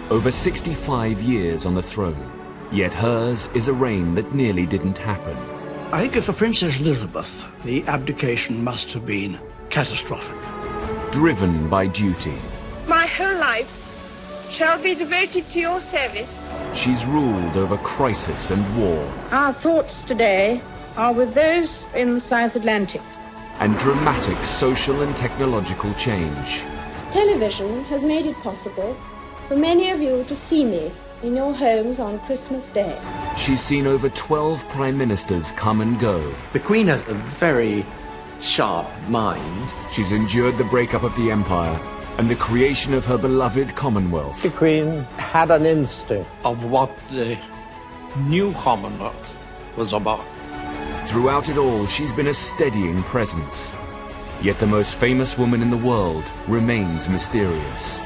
Over 65 years on the throne, yet hers is a reign that nearly didn't happen. I think as for Princess Elizabeth, the abdication must have been catastrophic. Driven by duty, My whole life shall be devoted to your service. she's ruled over crisis and war Our thoughts today are with those in the South Atlantic. and dramatic social and technological change. Television has made it possible for many of you to see me in your homes on Christmas Day. She's seen over 12 prime ministers come and go. The Queen has a very sharp mind. She's endured the breakup of the empire and the creation of her beloved Commonwealth. The Queen had an instinct Of what the new Commonwealth was about. Throughout it all, she's been a steadying presence. Yet the most famous woman in the world remains mysterious.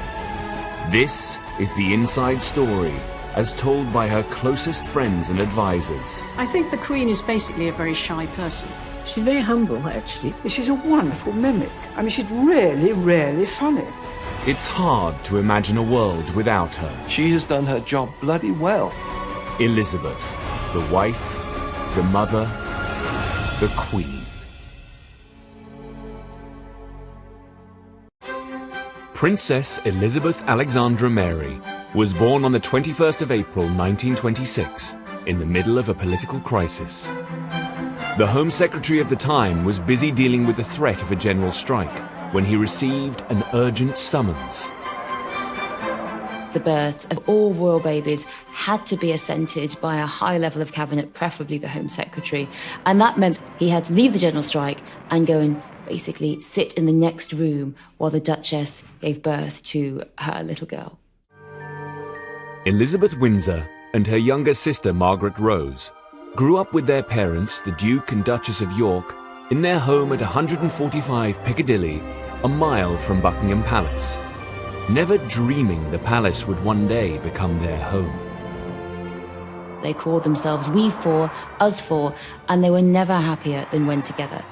This is the inside story, as told by her closest friends and advisors. I think the Queen is basically a very shy person. She's very humble, actually. She's a wonderful mimic. I mean, she's really, really funny. It's hard to imagine a world without her. She has done her job bloody well. Elizabeth, the wife, the mother, the Queen. Princess Elizabeth Alexandra Mary was born on the 21st of April 1926 in the middle of a political crisis. The Home Secretary of the time was busy dealing with the threat of a general strike when he received an urgent summons. The birth of all royal babies had to be assented by a high level of cabinet, preferably the Home Secretary, and that meant he had to leave the general strike and go and basically sit in the next room while the Duchess gave birth to her little girl. Elizabeth Windsor and her younger sister Margaret Rose grew up with their parents, the Duke and Duchess of York, in their home at 145 Piccadilly, a mile from Buckingham Palace, never dreaming the palace would one day become their home. They called themselves We Four, Us Four, and they were never happier than when together.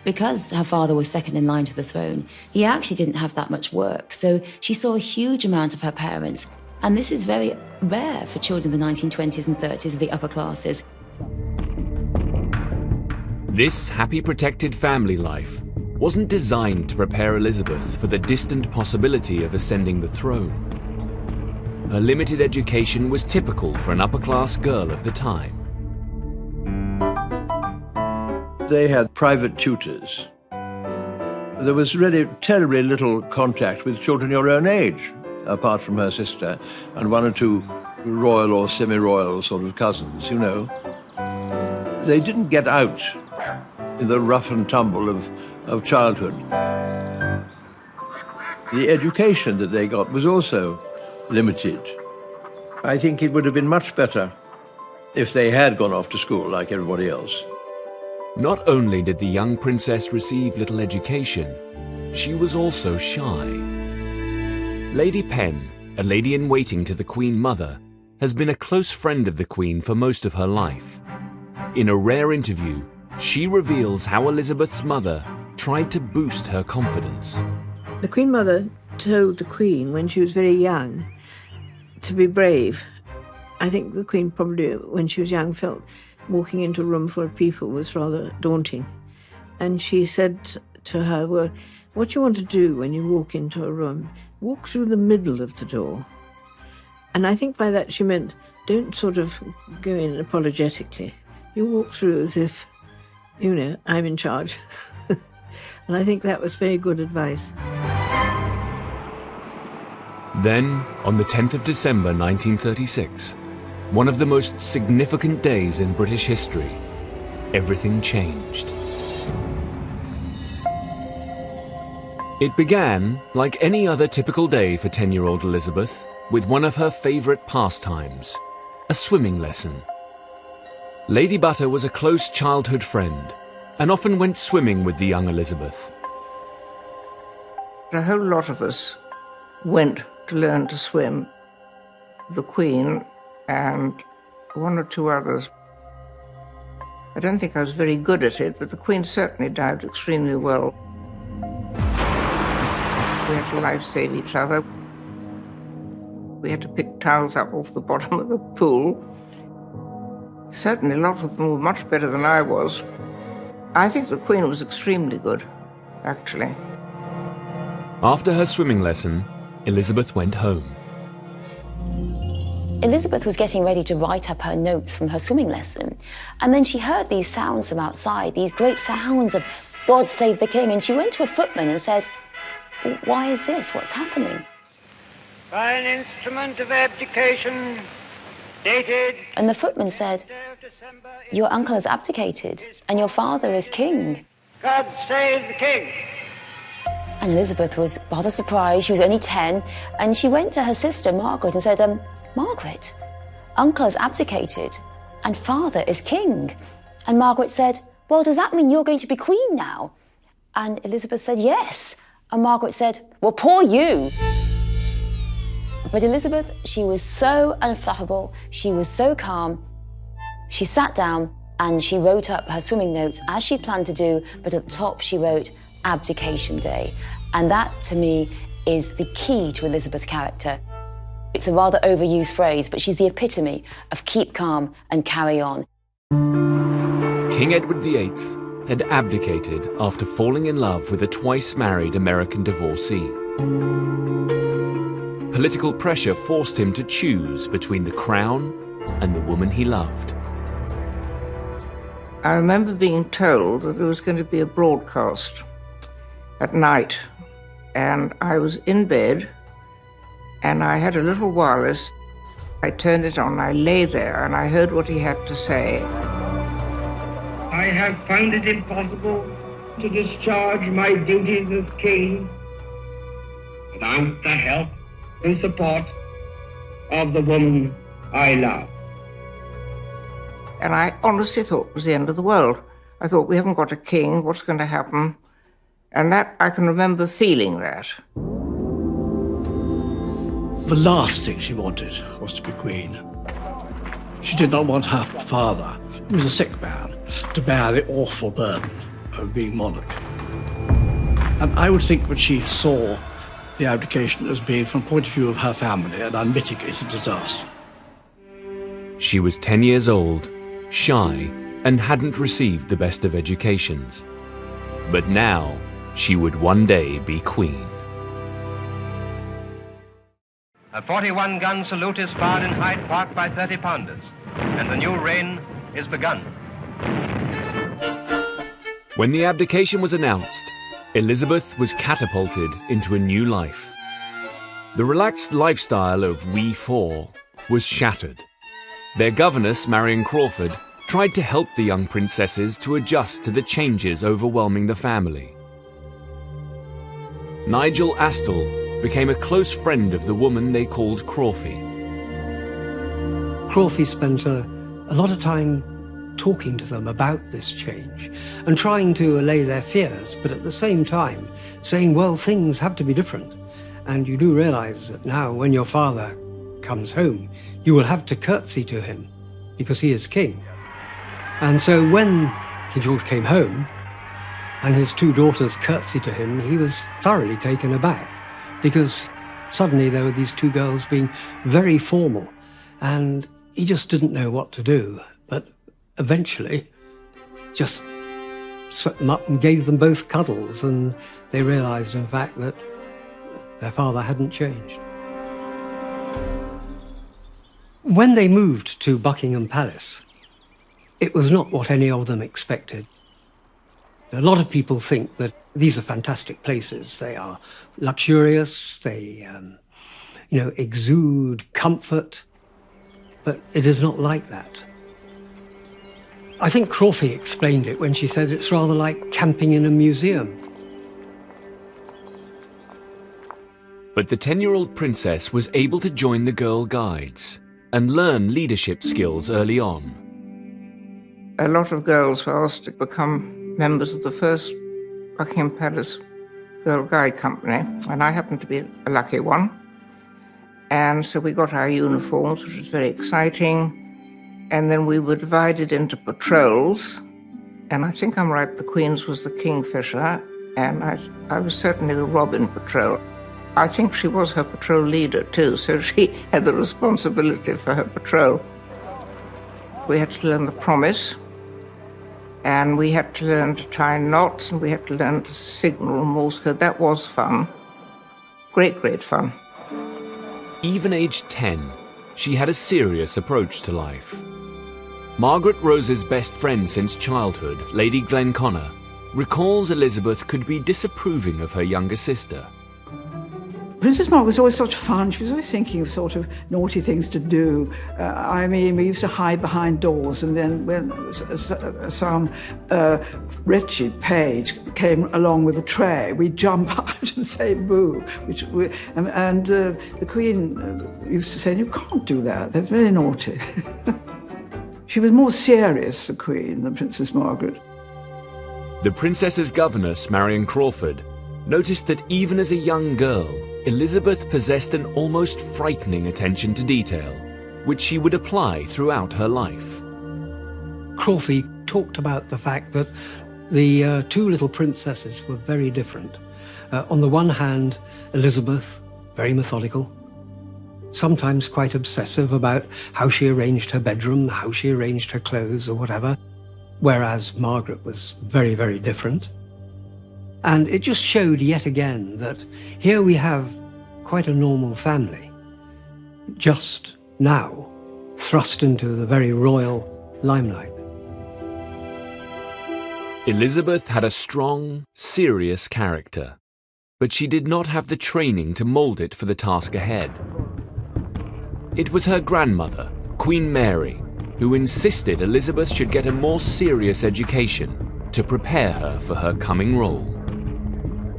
Because her father was second in line to the throne, he actually didn't have that much work, so she saw a huge amount of her parents, and this is very rare for children in the 1920s and 30s of the upper classes. This happy, protected family life wasn't designed to prepare Elizabeth for the distant possibility of ascending the throne. Her limited education was typical for an upper-class girl of the time. They had private tutors. There was really terribly little contact with children your own age, apart from her sister, and one or two royal or semi-royal sort of cousins, you know. They didn't get out in the rough and tumble of childhood. The education that they got was also limited. I think it would have been much better if they had gone off to school like everybody else. Not only did the young princess receive little education, she was also shy. Lady Penn, a lady-in-waiting to the Queen Mother, has been a close friend of the Queen for most of her life. In a rare interview, she reveals how Elizabeth's mother tried to boost her confidence. The Queen Mother told the Queen when she was very young to be brave. I think the Queen probably, when she was young, felt walking into a room full of people was rather daunting. And she said to her, well, what you want to do when you walk into a room, walk through the middle of the door. And I think by that she meant, don't sort of go in apologetically. You walk through as if, you know, I'm in charge. And I think that was very good advice. Then, on the 10th of December 1936, one of the most significant days in British history, everything changed. It began, like any other typical day for 10-year-old Elizabeth, with one of her favourite pastimes, a swimming lesson. Lady Butter was a close childhood friend and often went swimming with the young Elizabeth. A whole lot of us went to learn to swim. The Queen and one or two others. I don't think I was very good at it, but the Queen certainly dived extremely well. We had to life-save each other. We had to pick towels up off the bottom of the pool. Certainly a lot of them were much better than I was. I think the Queen was extremely good, actually. After her swimming lesson, Elizabeth went home. Elizabeth was getting ready to write up her notes from her swimming lesson, and then she heard these sounds from outside, these great sounds of God Save the King, and she went to a footman and said, "Why is this? What's happening?" "By an instrument of abdication, dated..." And the footman said, "Your uncle has abdicated, and your father is king." "God save the king." And Elizabeth was rather surprised. She was only 10, and she went to her sister, Margaret, and said, "Margaret, uncle has abdicated, and father is king." And Margaret said, "Well, does that mean you're going to be queen now?" And Elizabeth said, "Yes." And Margaret said, "Well, poor you." But Elizabeth, she was so unflappable, she was so calm. She sat down and she wrote up her swimming notes as she planned to do, but at the top she wrote Abdication Day. And that, to me, is the key to Elizabeth's character. It's a rather overused phrase, but she's the epitome of keep calm and carry on. King Edward VIII had abdicated after falling in love with a twice-married American divorcee. Political pressure forced him to choose between the crown and the woman he loved. I remember being told that there was going to be a broadcast at night, and I was in bed, and I had a little wireless. I turned it on, I lay there, and I heard what he had to say. "I have found it impossible to discharge my duties as king without the help and support of the woman I love." And I honestly thought it was the end of the world. I thought, we haven't got a king, what's going to happen? And that, I can remember feeling that. The last thing she wanted was to be queen. She did not want her father, who was a sick man, to bear the awful burden of being monarch. And I would think that she saw the abdication as being, from the point of view of her family, an unmitigated disaster. She was 10 years old, shy, and hadn't received the best of educations. But now, she would one day be queen. A 41-gun salute is fired in Hyde Park by 30-pounders, and the new reign is begun. When the abdication was announced, Elizabeth was catapulted into a new life. The relaxed lifestyle of We Four was shattered. Their governess, Marion Crawford, tried to help the young princesses to adjust to the changes overwhelming the family. Nigel Astle became a close friend of the woman they called Crawfie. Crawfie spent a lot of time talking to them about this change and trying to allay their fears, but at the same time saying, well, things have to be different. And you do realize that now when your father comes home, you will have to curtsy to him because he is king. And so when King George came home and his two daughters curtsied to him, he was thoroughly taken aback because suddenly there were these two girls being very formal and he just didn't know what to do. But eventually just swept them up and gave them both cuddles, and they realized, in fact, that their father hadn't changed. When they moved to Buckingham Palace, it was not what any of them expected. A lot of people think that these are fantastic places. They are luxurious, they exude comfort, but it is not like that. I think Crawfie explained it when she said it's rather like camping in a museum. But the 10-year-old princess was able to join the Girl Guides and learn leadership skills early on. A lot of girls were asked to become members of the first Buckingham Palace Girl Guide Company, and I happened to be a lucky one. And so we got our uniforms, which was very exciting. And then we were divided into patrols. And I think I'm right, the Queen's was the Kingfisher, and I was certainly the Robin Patrol. I think she was her patrol leader too, so she had the responsibility for her patrol. We had to learn the promise, and we had to learn to tie knots, and we had to learn to signal Morse code. That was fun. Great, great fun. Even aged 10, she had a serious approach to life. Margaret Rose's best friend since childhood, Lady Glenconnor, recalls Elizabeth could be disapproving of her younger sister. Princess Margaret was always such fun. She was always thinking of sort of naughty things to do. I mean, we used to hide behind doors, and then when some wretched page came along with a tray, we'd jump out and say boo. And the Queen used to say, "You can't do that. That's very naughty." She was more serious, the Queen, than Princess Margaret. The princess's governess, Marion Crawford, noticed that even as a young girl, Elizabeth possessed an almost frightening attention to detail, which she would apply throughout her life. Crawford talked about the fact that the two little princesses were very different. On the one hand, Elizabeth, very methodical, sometimes quite obsessive about how she arranged her bedroom, how she arranged her clothes or whatever, whereas Margaret was very, very different. And it just showed yet again that here we have quite a normal family, just now thrust into the very royal limelight. Elizabeth had a strong, serious character, but she did not have the training to mould it for the task ahead. It was her grandmother, Queen Mary, who insisted Elizabeth should get a more serious education to prepare her for her coming role.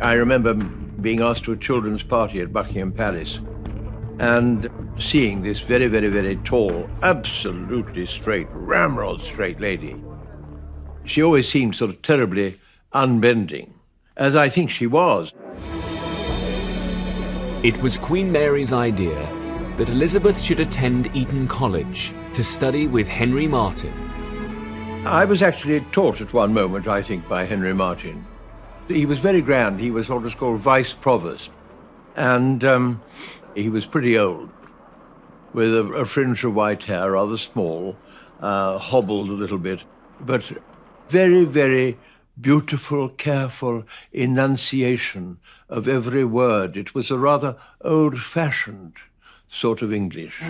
I remember being asked to a children's party at Buckingham Palace and seeing this very, very, very tall, absolutely straight, ramrod straight lady. She always seemed sort of terribly unbending, as I think she was. It was Queen Mary's idea that Elizabeth should attend Eton College to study with Henry Martyn. I was actually taught at one moment, I think, by Henry Martyn. He was very grand. He was what was called Vice Provost. And he was pretty old, with a fringe of white hair, rather small, hobbled a little bit, but very, very beautiful, careful enunciation of every word. It was a rather old-fashioned sort of English.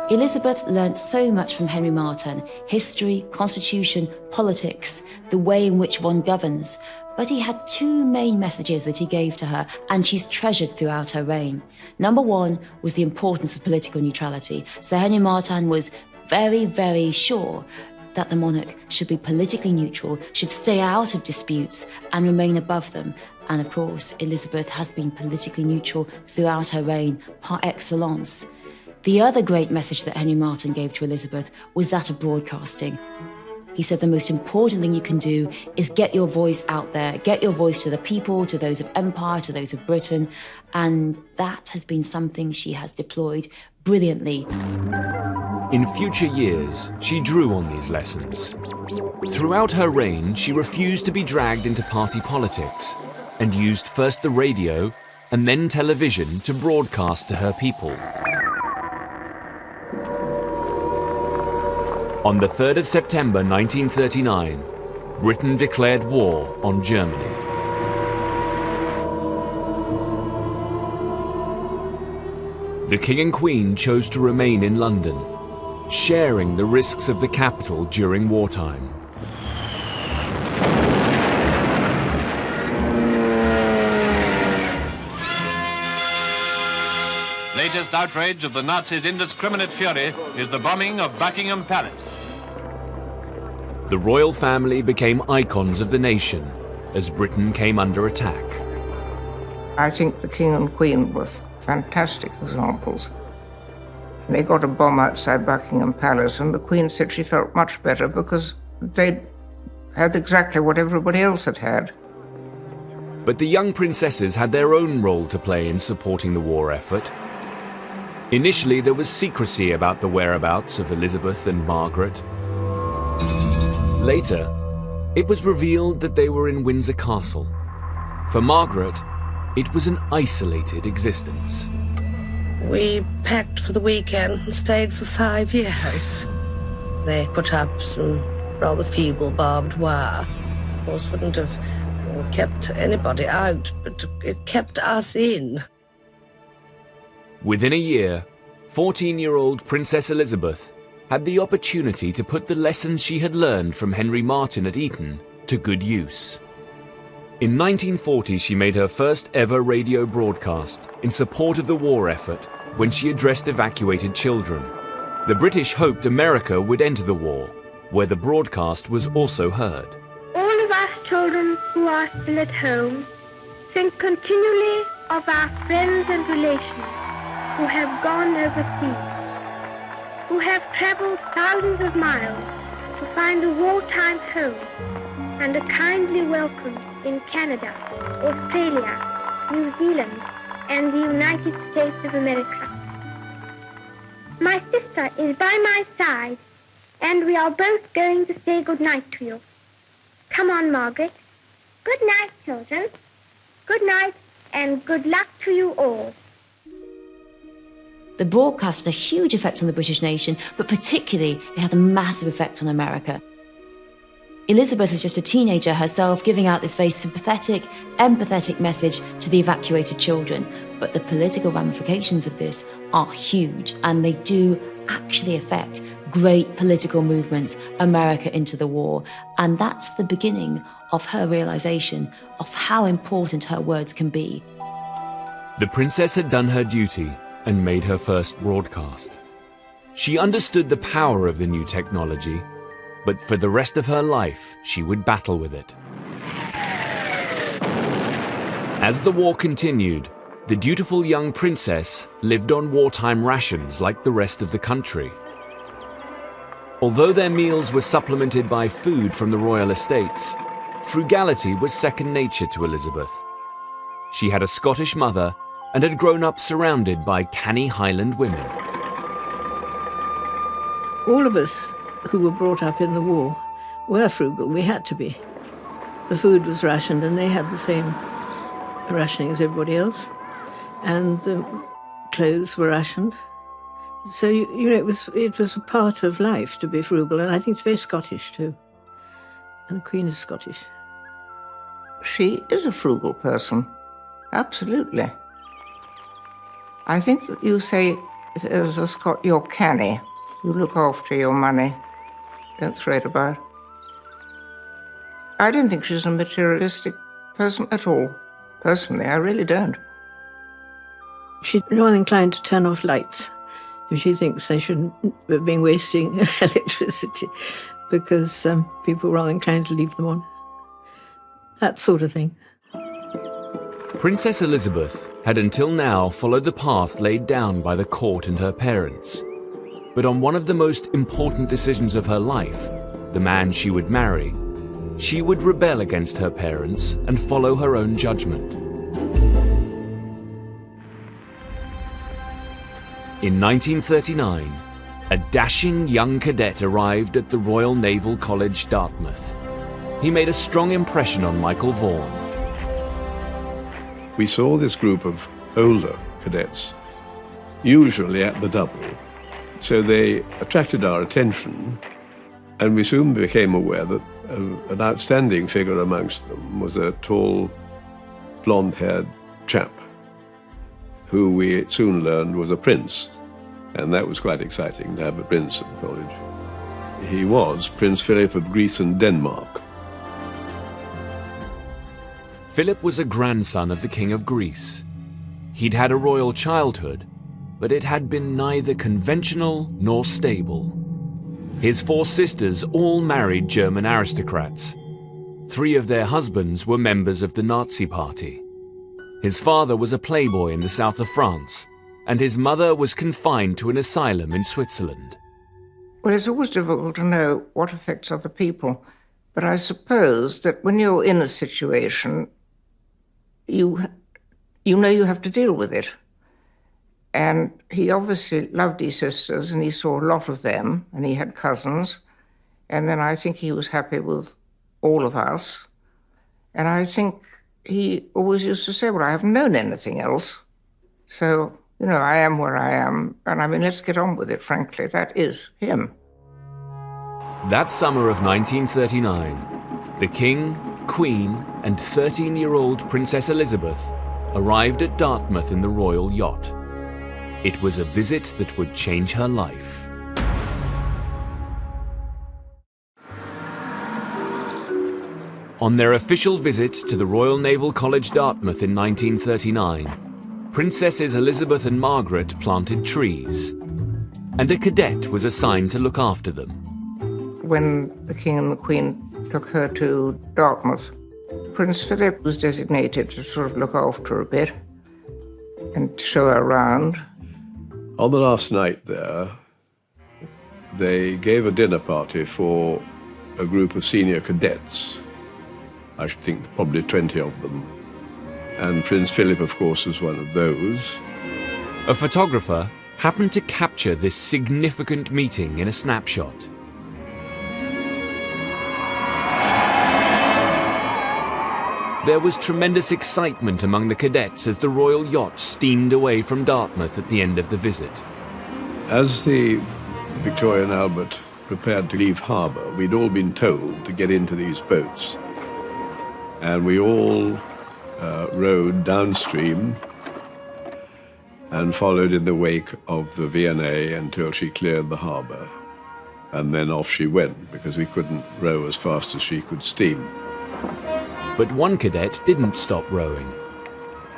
Elizabeth learnt so much from Henry Martyn: history, constitution, politics, the way in which one governs. But he had two main messages that he gave to her, and she's treasured throughout her reign. Number one was the importance of political neutrality. Sir Henry Martyn was very, very sure that the monarch should be politically neutral, should stay out of disputes and remain above them. And of course, Elizabeth has been politically neutral throughout her reign, par excellence. The other great message that Henry Martyn gave to Elizabeth was that of broadcasting. He said the most important thing you can do is get your voice out there, get your voice to the people, to those of Empire, to those of Britain, and that has been something she has deployed brilliantly. In future years, she drew on these lessons. Throughout her reign, she refused to be dragged into party politics and used first the radio and then television to broadcast to her people. On the 3rd of September 1939, Britain declared war on Germany. The King and Queen chose to remain in London, sharing the risks of the capital during wartime. Latest outrage of the Nazis' indiscriminate fury is the bombing of Buckingham Palace. The royal family became icons of the nation as Britain came under attack. I think the King and Queen were fantastic examples. They got a bomb outside Buckingham Palace, and the Queen said she felt much better because they'd had exactly what everybody else had had. But the young princesses had their own role to play in supporting the war effort. Initially, there was secrecy about the whereabouts of Elizabeth and Margaret. Later, it was revealed that they were in Windsor Castle. For Margaret, it was an isolated existence. We packed for the weekend and stayed for 5 years. They put up some rather feeble barbed wire. Of course, wouldn't have kept anybody out, but it kept us in. Within a year, 14-year-old Princess Elizabeth had the opportunity to put the lessons she had learned from Henry Martyn at Eton to good use. In 1940, she made her first ever radio broadcast in support of the war effort when she addressed evacuated children. The British hoped America would enter the war, where the broadcast was also heard. All of us children who are still at home think continually of our friends and relations who have gone overseas, who have travelled thousands of miles to find a wartime home and a kindly welcome in Canada, Australia, New Zealand, and the United States of America. My sister is by my side, and we are both going to say good night to you. Come on, Margaret. Good night, children. Good night, and good luck to you all. The broadcast had a huge effect on the British nation, but particularly it had a massive effect on America. Elizabeth is just a teenager herself, giving out this very sympathetic, empathetic message to the evacuated children. But the political ramifications of this are huge, and they do actually affect great political movements, America into the war. And that's the beginning of her realization of how important her words can be. The princess had done her duty and made her first broadcast. She understood the power of the new technology, but for the rest of her life, she would battle with it. As the war continued, the dutiful young princess lived on wartime rations like the rest of the country. Although their meals were supplemented by food from the royal estates, frugality was second nature to Elizabeth. She had a Scottish mother and had grown up surrounded by canny Highland women. All of us who were brought up in the war were frugal. We had to be. The food was rationed, and they had the same rationing as everybody else, and the clothes were rationed. So you know, it was a part of life to be frugal, and I think it's very Scottish too. And the Queen is Scottish. She is a frugal person, absolutely. I think that you say, as a Scot, you're canny. You look after your money. Don't throw it about. I don't think she's a materialistic person at all. Personally, I really don't. She's rather inclined to turn off lights if she thinks they shouldn't have been wasting electricity, because people are rather inclined to leave them on. That sort of thing. Princess Elizabeth had until now followed the path laid down by the court and her parents. But on one of the most important decisions of her life, the man she would marry, she would rebel against her parents and follow her own judgment. In 1939, a dashing young cadet arrived at the Royal Naval College, Dartmouth. He made a strong impression on Michael Vaughan. We saw this group of older cadets, usually at the double. So they attracted our attention, and we soon became aware that an outstanding figure amongst them was a tall, blonde-haired chap, who we soon learned was a prince, and that was quite exciting to have a prince at the college. He was Prince Philip of Greece and Denmark. Philip was a grandson of the King of Greece. He'd had a royal childhood, but it had been neither conventional nor stable. His 4 sisters all married German aristocrats. 3 of their husbands were members of the Nazi Party. His father was a playboy in the south of France, and his mother was confined to an asylum in Switzerland. Well, it's always difficult to know what affects other people, but I suppose that when you're in a situation, you know you have to deal with it. And he obviously loved his sisters, and he saw a lot of them, and he had cousins. And then I think he was happy with all of us. And I think he always used to say, well, I haven't known anything else. So, you know, I am where I am. And I mean, let's get on with it, frankly. That is him. That summer of 1939, the King, Queen, and 13-year-old Princess Elizabeth arrived at Dartmouth in the royal yacht. It was a visit that would change her life. On their official visit to the Royal Naval College, Dartmouth in 1939, Princesses Elizabeth and Margaret planted trees, and a cadet was assigned to look after them. When the King and the Queen took her to Dartmouth, Prince Philip was designated to sort of look after her a bit and show her around. On the last night there, they gave a dinner party for a group of senior cadets. I should think probably 20 of them. And Prince Philip, of course, was one of those. A photographer happened to capture this significant meeting in a snapshot. There was tremendous excitement among the cadets as the royal yacht steamed away from Dartmouth at the end of the visit. As the Victoria and Albert prepared to leave harbour, we'd all been told to get into these boats. And we all rowed downstream and followed in the wake of the V&A until she cleared the harbour. And then off she went, because we couldn't row as fast as she could steam. But one cadet didn't stop rowing.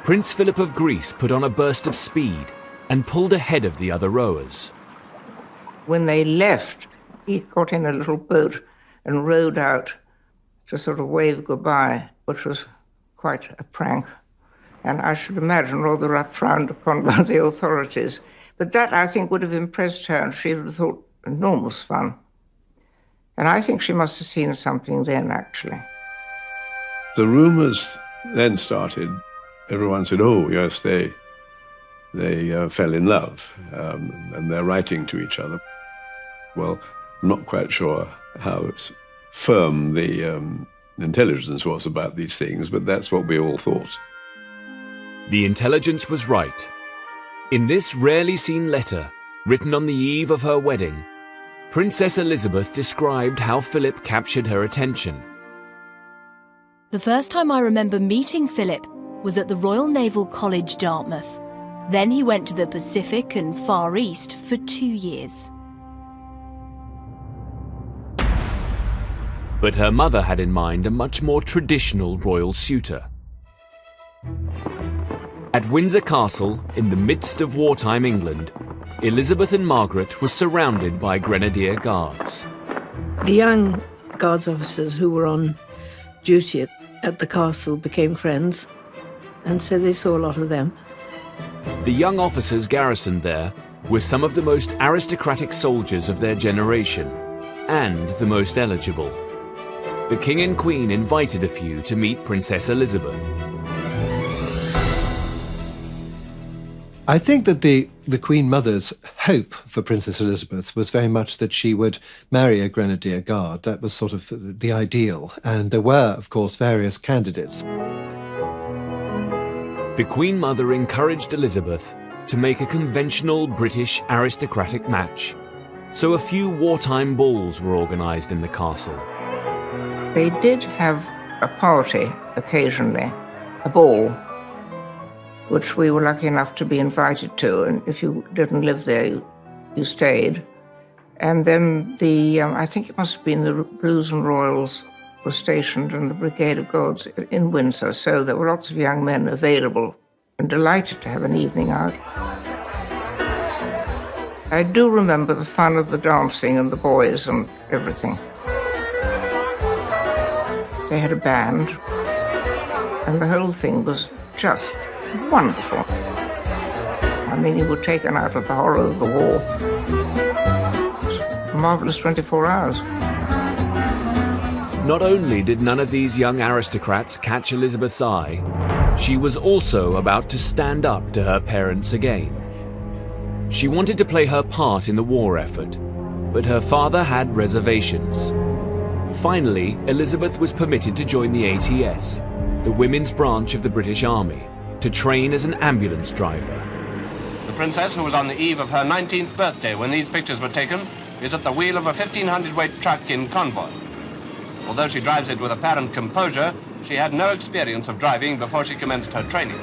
Prince Philip of Greece put on a burst of speed and pulled ahead of the other rowers. When they left, he got in a little boat and rowed out to sort of wave goodbye, which was quite a prank. And I should imagine rather frowned upon by the authorities. But that, I think, would have impressed her, and she would have thought enormous fun. And I think she must have seen something then, actually. The rumours then started. Everyone said, oh, yes, they fell in love, and they're writing to each other. Well, I'm not quite sure how firm the intelligence was about these things, but that's what we all thought. The intelligence was right. In this rarely seen letter, written on the eve of her wedding, Princess Elizabeth described how Philip captured her attention. The first time I remember meeting Philip was at the Royal Naval College, Dartmouth. Then he went to the Pacific and Far East for 2 years. But her mother had in mind a much more traditional royal suitor. At Windsor Castle, in the midst of wartime England, Elizabeth and Margaret were surrounded by Grenadier Guards. The young Guards officers who were on duty at the castle became friends, and so they saw a lot of them. The young officers garrisoned there were some of the most aristocratic soldiers of their generation, and the most eligible. The King and Queen invited a few to meet Princess Elizabeth. I think that the Queen Mother's hope for Princess Elizabeth was very much that she would marry a Grenadier Guard. That was sort of the ideal. And there were, of course, various candidates. The Queen Mother encouraged Elizabeth to make a conventional British aristocratic match. So a few wartime balls were organised in the castle. They did have a party occasionally, a ball, which we were lucky enough to be invited to, and if you didn't live there, you stayed. And then I think it must have been the Blues and Royals were stationed in the Brigade of Guards in Windsor, so there were lots of young men available and delighted to have an evening out. I do remember the fun of the dancing and the boys and everything. They had a band, and the whole thing was just wonderful. I mean, you were taken out of the horror of the war. A marvellous 24 hours. Not only did none of these young aristocrats catch Elizabeth's eye, she was also about to stand up to her parents again. She wanted to play her part in the war effort, but her father had reservations. Finally, Elizabeth was permitted to join the ATS, the women's branch of the British Army, to train as an ambulance driver. The princess, who was on the eve of her 19th birthday when these pictures were taken, is at the wheel of a 1,500-weight truck in convoy. Although she drives it with apparent composure, she had no experience of driving before she commenced her training.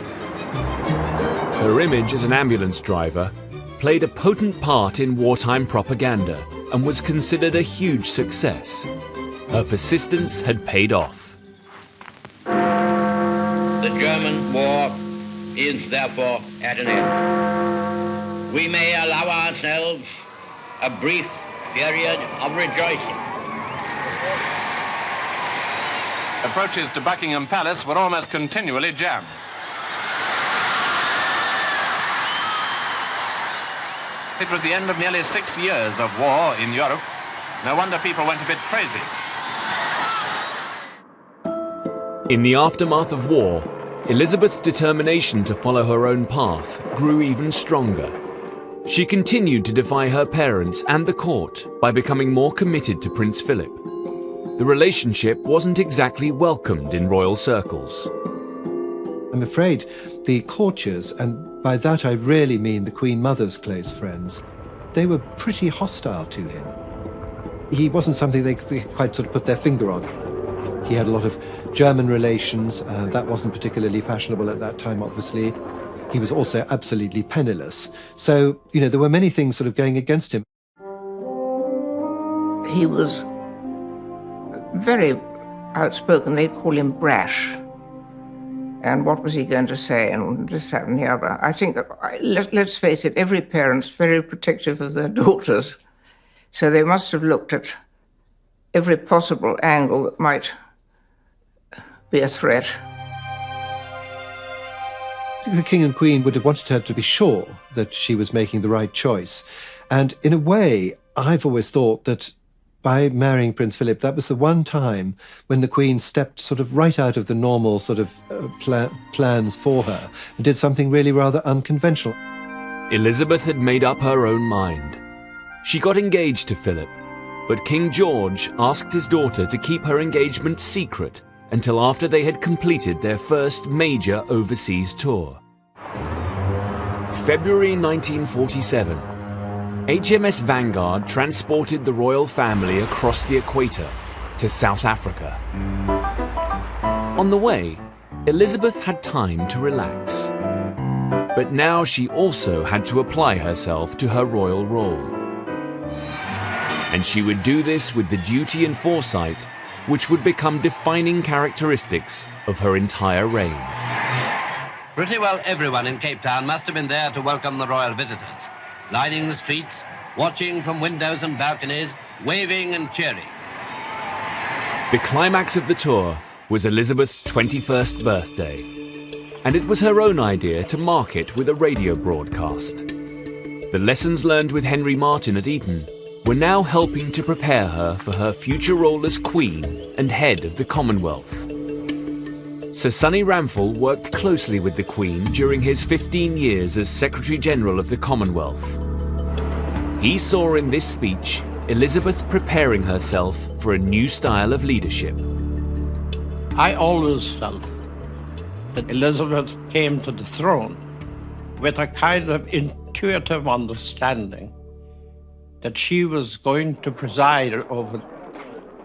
Her image as an ambulance driver played a potent part in wartime propaganda and was considered a huge success. Her persistence had paid off. The German war is therefore at an end. We may allow ourselves a brief period of rejoicing. Approaches to Buckingham Palace were almost continually jammed. It was the end of nearly 6 years of war in Europe. No wonder people went a bit crazy. In the aftermath of war, Elizabeth's determination to follow her own path grew even stronger. She continued to defy her parents and the court by becoming more committed to Prince Philip. The relationship wasn't exactly welcomed in royal circles. I'm afraid the courtiers, and by that I really mean the Queen Mother's close friends, they were pretty hostile to him. He wasn't something they could quite sort of put their finger on. He had a lot of German relations. That wasn't particularly fashionable at that time, obviously. He was also absolutely penniless. So, there were many things sort of going against him. He was very outspoken. They'd call him brash. And what was he going to say? And this, that, and the other. I think, let's face it, every parent's very protective of their daughters. So they must have looked at every possible angle that might be a threat. The King and Queen would have wanted her to be sure that she was making the right choice. And in a way, I've always thought that by marrying Prince Philip, that was the one time when the Queen stepped sort of right out of the normal sort of plans for her and did something really rather unconventional. Elizabeth had made up her own mind. She got engaged to Philip, but King George asked his daughter to keep her engagement secret until after they had completed their first major overseas tour. February 1947. HMS Vanguard transported the royal family across the equator to South Africa. On the way, Elizabeth had time to relax. But now she also had to apply herself to her royal role. And she would do this with the duty and foresight which would become defining characteristics of her entire reign. Pretty well everyone in Cape Town must have been there to welcome the royal visitors, lining the streets, watching from windows and balconies, waving and cheering. The climax of the tour was Elizabeth's 21st birthday, and it was her own idea to mark it with a radio broadcast. The lessons learned with Henry Martin at Eton were now helping to prepare her for her future role as Queen and head of the Commonwealth. Sir Sonny Ramphel worked closely with the Queen during his 15 years as Secretary-General of the Commonwealth. He saw in this speech Elizabeth preparing herself for a new style of leadership. I always felt that Elizabeth came to the throne with a kind of intuitive understanding that she was going to preside over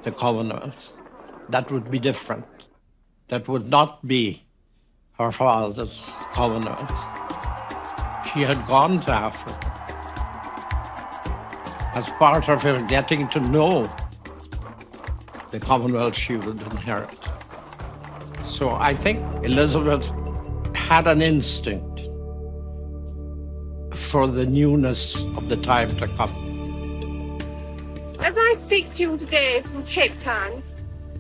the Commonwealth. That would be different. That would not be her father's Commonwealth. She had gone to Africa as part of her getting to know the Commonwealth she would inherit. So I think Elizabeth had an instinct for the newness of the time to come. As I speak to you today from Cape Town,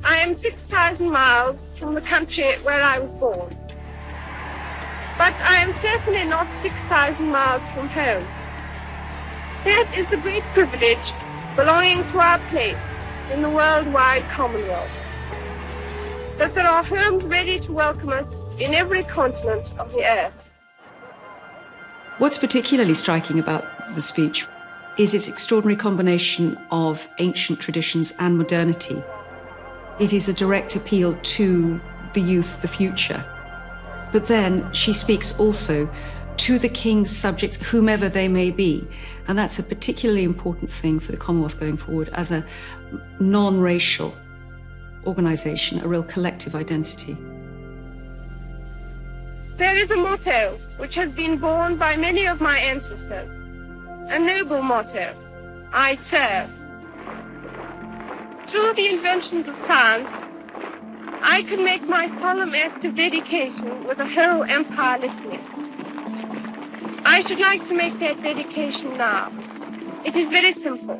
I am 6,000 miles from the country where I was born. But I am certainly not 6,000 miles from home. That is the great privilege belonging to our place in the worldwide Commonwealth. That there are homes ready to welcome us in every continent of the earth. What's particularly striking about the speech is its extraordinary combination of ancient traditions and modernity. It is a direct appeal to the youth, the future. But then she speaks also to the king's subjects, whomever they may be. And that's a particularly important thing for the Commonwealth going forward as a non-racial organisation, a real collective identity. There is a motto which has been borne by many of my ancestors, a noble motto, I serve. Through the inventions of science, I can make my solemn act of dedication with the whole empire listening. I should like to make that dedication now. It is very simple.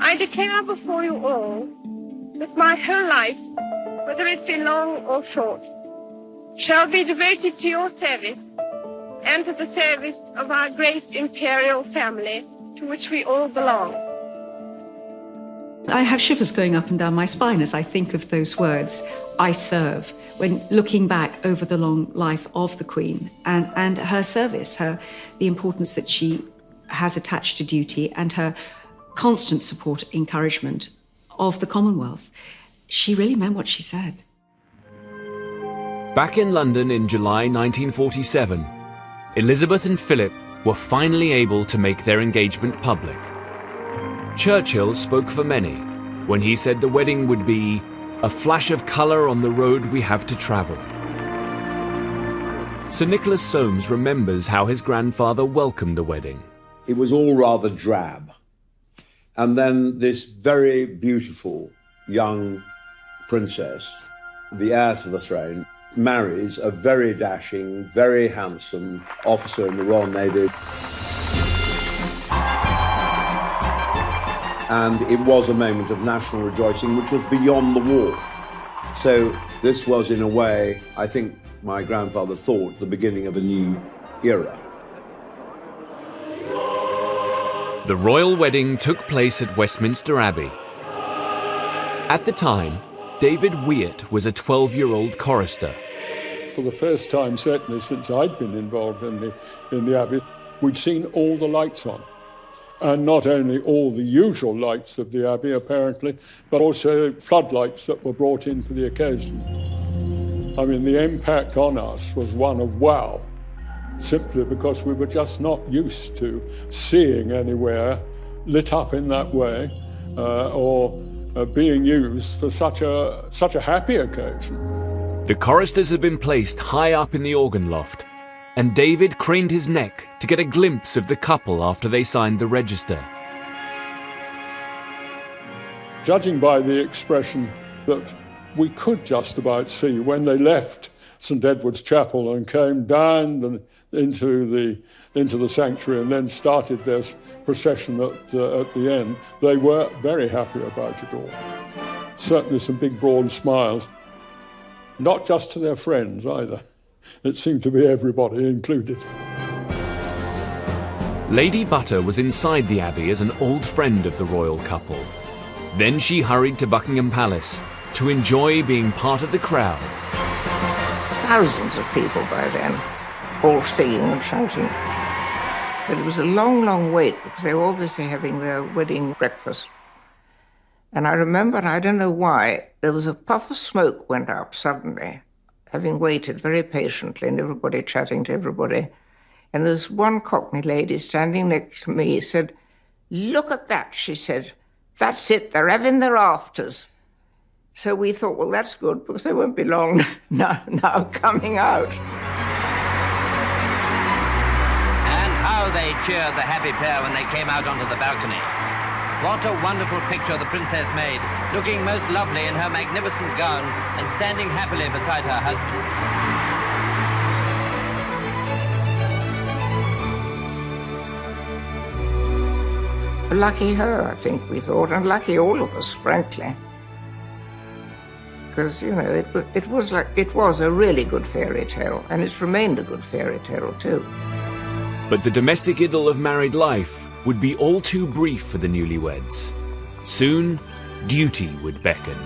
I declare before you all that my whole life, whether it be long or short, shall be devoted to your service and to the service of our great imperial family to which we all belong. I have shivers going up and down my spine as I think of those words, I serve, when looking back over the long life of the Queen and her service, the importance that she has attached to duty and her constant support, encouragement of the Commonwealth. She really meant what she said. Back in London in July 1947, Elizabeth and Philip were finally able to make their engagement public. Churchill spoke for many when he said the wedding would be a flash of colour on the road we have to travel. Sir Nicholas Soames remembers how his grandfather welcomed the wedding. It was all rather drab. And then this very beautiful young princess, the heir to the throne, marries a very dashing, very handsome officer in the Royal Navy. And it was a moment of national rejoicing which was beyond the wall. So this was, in a way, I think my grandfather thought, the beginning of a new era. The royal wedding took place at Westminster Abbey. At the time, David Wyatt was a 12-year-old chorister. For the first time, certainly since I'd been involved in the Abbey, we'd seen all the lights on. And not only all the usual lights of the Abbey, apparently, but also floodlights that were brought in for the occasion. I mean, the impact on us was one of wow, simply because we were just not used to seeing anywhere lit up in that way or being used for such a happy occasion. The choristers had been placed high up in the organ loft, and David craned his neck to get a glimpse of the couple after they signed the register. Judging by the expression that we could just about see when they left St Edward's Chapel and came down into the sanctuary and then started their procession at the end, they were very happy about it all. Certainly some big broad smiles, not just to their friends either. It seemed to be everybody included. Lady Butter was inside the Abbey as an old friend of the royal couple. Then she hurried to Buckingham Palace to enjoy being part of the crowd. Thousands of people by then, all singing and shouting. But it was a long, long wait because they were obviously having their wedding breakfast. And I remember, and I don't know why, there was a puff of smoke went up suddenly, having waited very patiently and everybody chatting to everybody. And there was one Cockney lady standing next to me, said, "Look at that," she said. "That's it, they're having their afters." So we thought, well, that's good, because they won't be long now coming out. And how they cheered the happy pair when they came out onto the balcony. What a wonderful picture the princess made, looking most lovely in her magnificent gown and standing happily beside her husband. Lucky her, I think we thought, and lucky all of us, frankly. Because, you know, it was a really good fairy tale, and it's remained a good fairy tale too. But the domestic idyll of married life would be all too brief for the newlyweds. Soon, duty would beckon.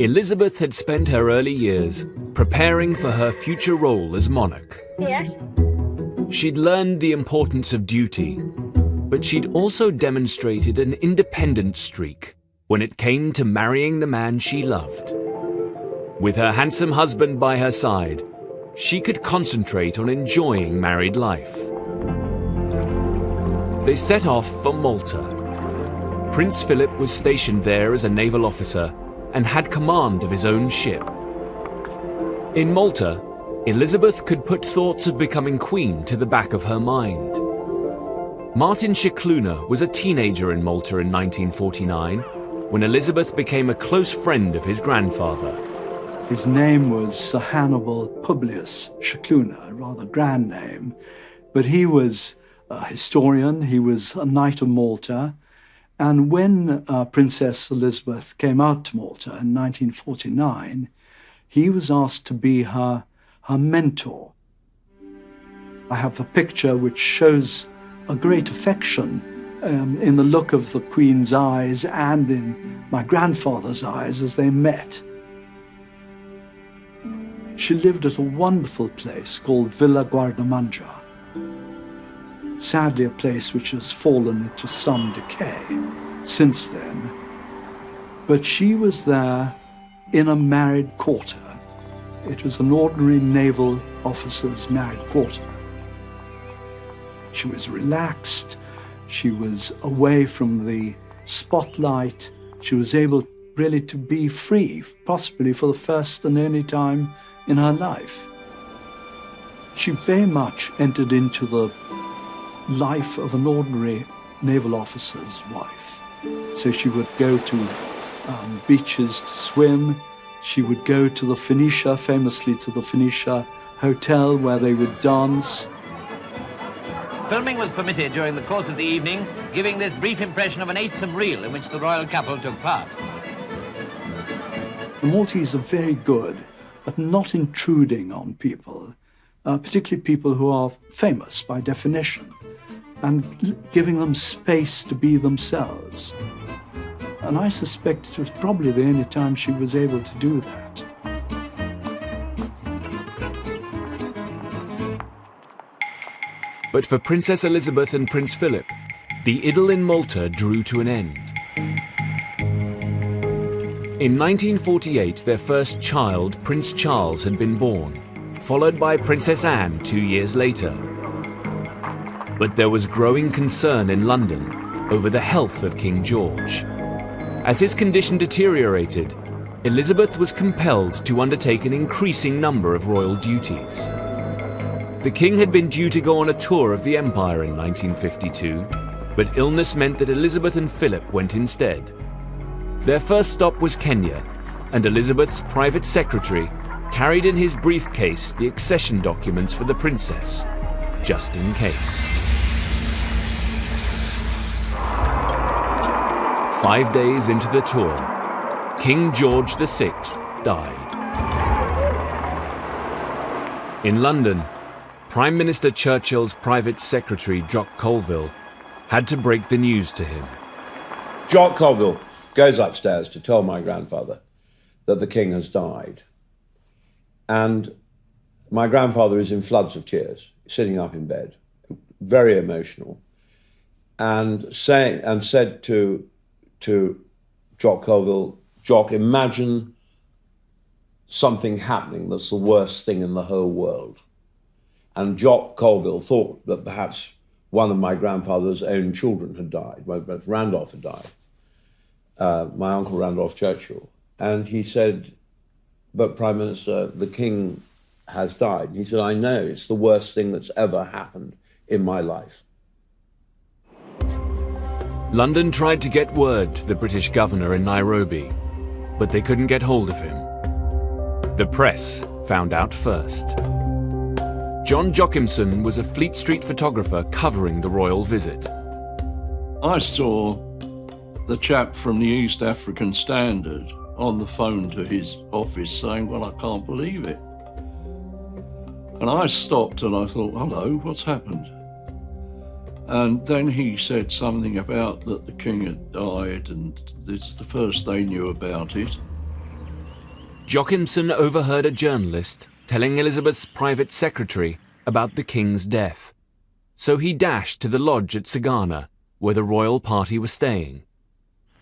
Elizabeth had spent her early years preparing for her future role as monarch. Yes? She'd learned the importance of duty, but she'd also demonstrated an independent streak. when it came to marrying the man she loved. With her handsome husband by her side, she could concentrate on enjoying married life. They set off for Malta. Prince Philip was stationed there as a naval officer and had command of his own ship. In Malta, Elizabeth could put thoughts of becoming queen to the back of her mind. Martin Scicluna was a teenager in Malta in 1949 when Elizabeth became a close friend of his grandfather. His name was Sir Hannibal Publius Scicluna, a rather grand name, but he was a historian, he was a Knight of Malta, and when Princess Elizabeth came out to Malta in 1949, he was asked to be her mentor. I have a picture which shows a great affection in the look of the Queen's eyes and in my grandfather's eyes as they met. She lived at a wonderful place called Villa Guardamangia. Sadly, a place which has fallen into some decay since then. But she was there in a married quarter. It was an ordinary naval officer's married quarter. She was relaxed. She was away from the spotlight. She was able really to be free, possibly for the first and only time in her life. She very much entered into the life of an ordinary naval officer's wife. So she would go to beaches to swim. She would go to the Phoenicia, famously to the Phoenicia Hotel, where they would dance. Filming was permitted during the course of the evening, giving this brief impression of an 8some reel in which the royal couple took part. The Maltese are very good at not intruding on people, particularly people who are famous by definition, and giving them space to be themselves. And I suspect it was probably the only time she was able to do that. But for Princess Elizabeth and Prince Philip, the idyll in Malta drew to an end. In 1948, their first child, Prince Charles, had been born, followed by Princess Anne 2 years later. But there was growing concern in London over the health of King George. As his condition deteriorated, Elizabeth was compelled to undertake an increasing number of royal duties. The king had been due to go on a tour of the empire in 1952, but illness meant that Elizabeth and Philip went instead. Their first stop was Kenya, and Elizabeth's private secretary carried in his briefcase the accession documents for the princess, just in case. 5 days into the tour, King George VI died. In London, Prime Minister Churchill's private secretary, Jock Colville, had to break the news to him. Jock Colville goes upstairs to tell my grandfather that the king has died. And my grandfather is in floods of tears, sitting up in bed, very emotional, and said to Jock Colville, "Jock, imagine something happening that's the worst thing in the whole world." And Jock Colville thought that perhaps one of my grandfather's own children had died. Both Randolph had died, my uncle Randolph Churchill. And he said, "But Prime Minister, the king has died." And he said, "I know, it's the worst thing that's ever happened in my life." London tried to get word to the British governor in Nairobi, but they couldn't get hold of him. The press found out first. John Jockimson was a Fleet Street photographer covering the royal visit. I saw the chap from the East African Standard on the phone to his office saying, "Well, I can't believe it." And I stopped and I thought, hello, what's happened? And then he said something about that the king had died, and it's the first they knew about it. Jockimson overheard a journalist telling Elizabeth's private secretary about the king's death. So he dashed to the lodge at Sagana, where the royal party was staying.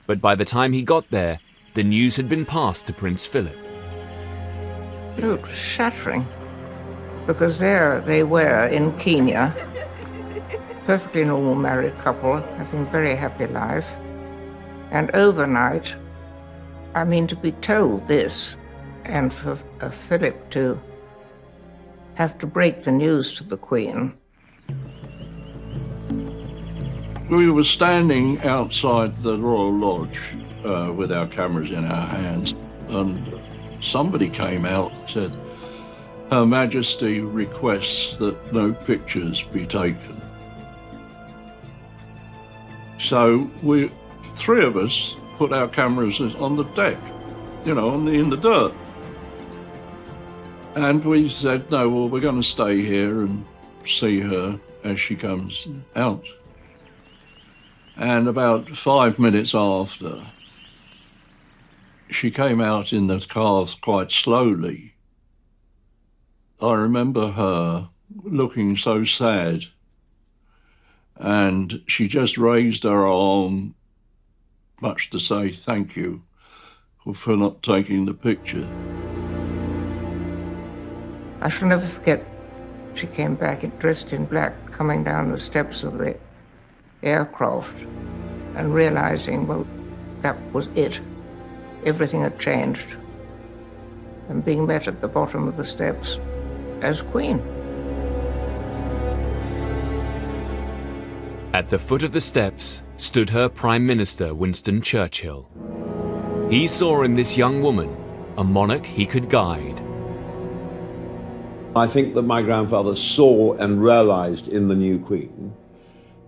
But by the time he got there, the news had been passed to Prince Philip. It was shattering, because there they were in Kenya, perfectly normal married couple, having a very happy life. And overnight, I mean, to be told this, and for Philip to have to break the news to the Queen. We were standing outside the Royal Lodge with our cameras in our hands, and somebody came out and said, Her Majesty requests that no pictures be taken. So we, three of us, put our cameras on the deck, you know, in the dirt. And we said, no, well, we're going to stay here and see her as she comes out. And about 5 minutes after, she came out in the cars quite slowly. I remember her looking so sad, and she just raised her arm, much to say thank you for not taking the picture. I shall never forget, she came back dressed in black, coming down the steps of the aircraft and realizing, well, that was it. Everything had changed. And being met at the bottom of the steps as Queen. At the foot of the steps stood her Prime Minister, Winston Churchill. He saw in this young woman a monarch he could guide. I think that my grandfather saw and realized in the new Queen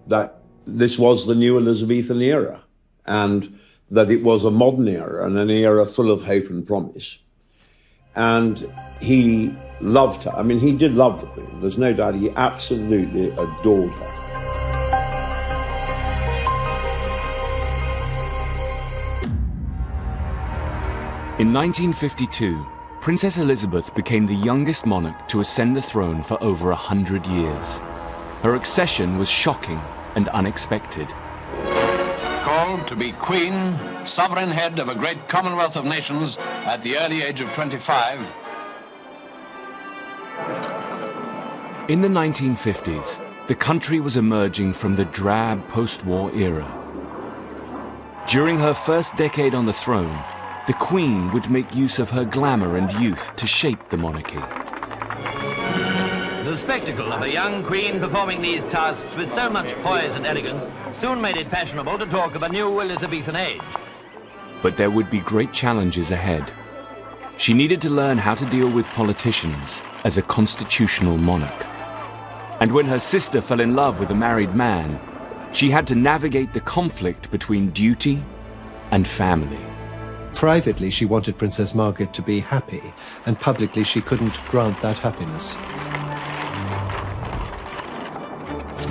that this was the new Elizabethan era, and that it was a modern era and an era full of hope and promise. And he loved her. I mean, he did love the Queen. There's no doubt he absolutely adored her. In 1952, Princess Elizabeth became the youngest monarch to ascend the throne for over 100 years. Her accession was shocking and unexpected. Called to be Queen, sovereign head of a great Commonwealth of Nations at the early age of 25. In the 1950s, the country was emerging from the drab post-war era. During her first decade on the throne, the Queen would make use of her glamour and youth to shape the monarchy. The spectacle of a young queen performing these tasks with so much poise and elegance soon made it fashionable to talk of a new Elizabethan age. But there would be great challenges ahead. She needed to learn how to deal with politicians as a constitutional monarch. And when her sister fell in love with a married man, she had to navigate the conflict between duty and family. Privately, she wanted Princess Margaret to be happy, and publicly she couldn't grant that happiness.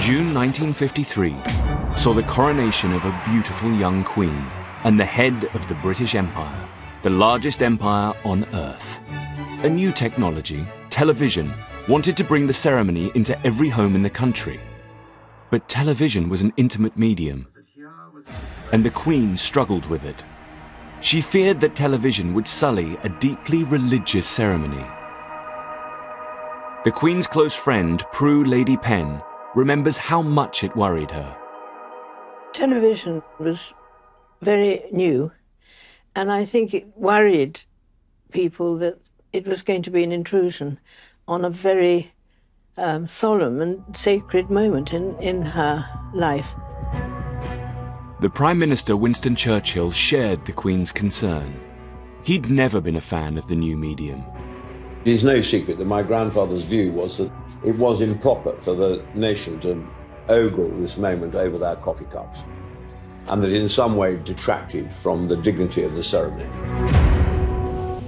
June 1953 saw the coronation of a beautiful young queen and the head of the British Empire, the largest empire on earth. A new technology, television, wanted to bring the ceremony into every home in the country. But television was an intimate medium, and the Queen struggled with it. She feared that television would sully a deeply religious ceremony. The Queen's close friend, Prue Lady Penn, remembers how much it worried her. Television was very new, and I think it worried people that it was going to be an intrusion on a very solemn and sacred moment in her life. The Prime Minister, Winston Churchill, shared the Queen's concern. He'd never been a fan of the new medium. It is no secret that my grandfather's view was that it was improper for the nation to ogle this moment over their coffee cups, and that in some way detracted from the dignity of the ceremony.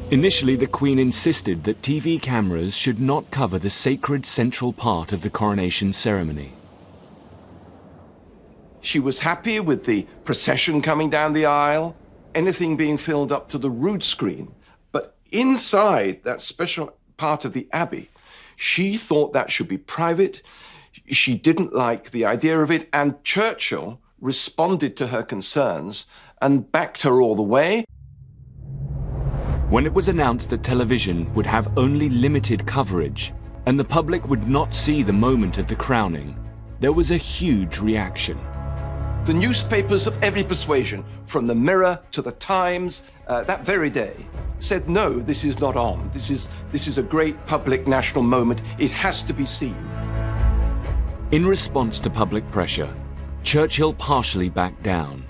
Initially, the Queen insisted that TV cameras should not cover the sacred central part of the coronation ceremony. She was happy with the procession coming down the aisle, anything being filled up to the rood screen. But inside that special part of the Abbey, she thought that should be private. She didn't like the idea of it, and Churchill responded to her concerns and backed her all the way. When it was announced that television would have only limited coverage and the public would not see the moment of the crowning, there was a huge reaction. The newspapers of every persuasion, from the Mirror to the Times, that very day, said, no, this is not on. This is a great public national moment. It has to be seen. In response to public pressure, Churchill partially backed down.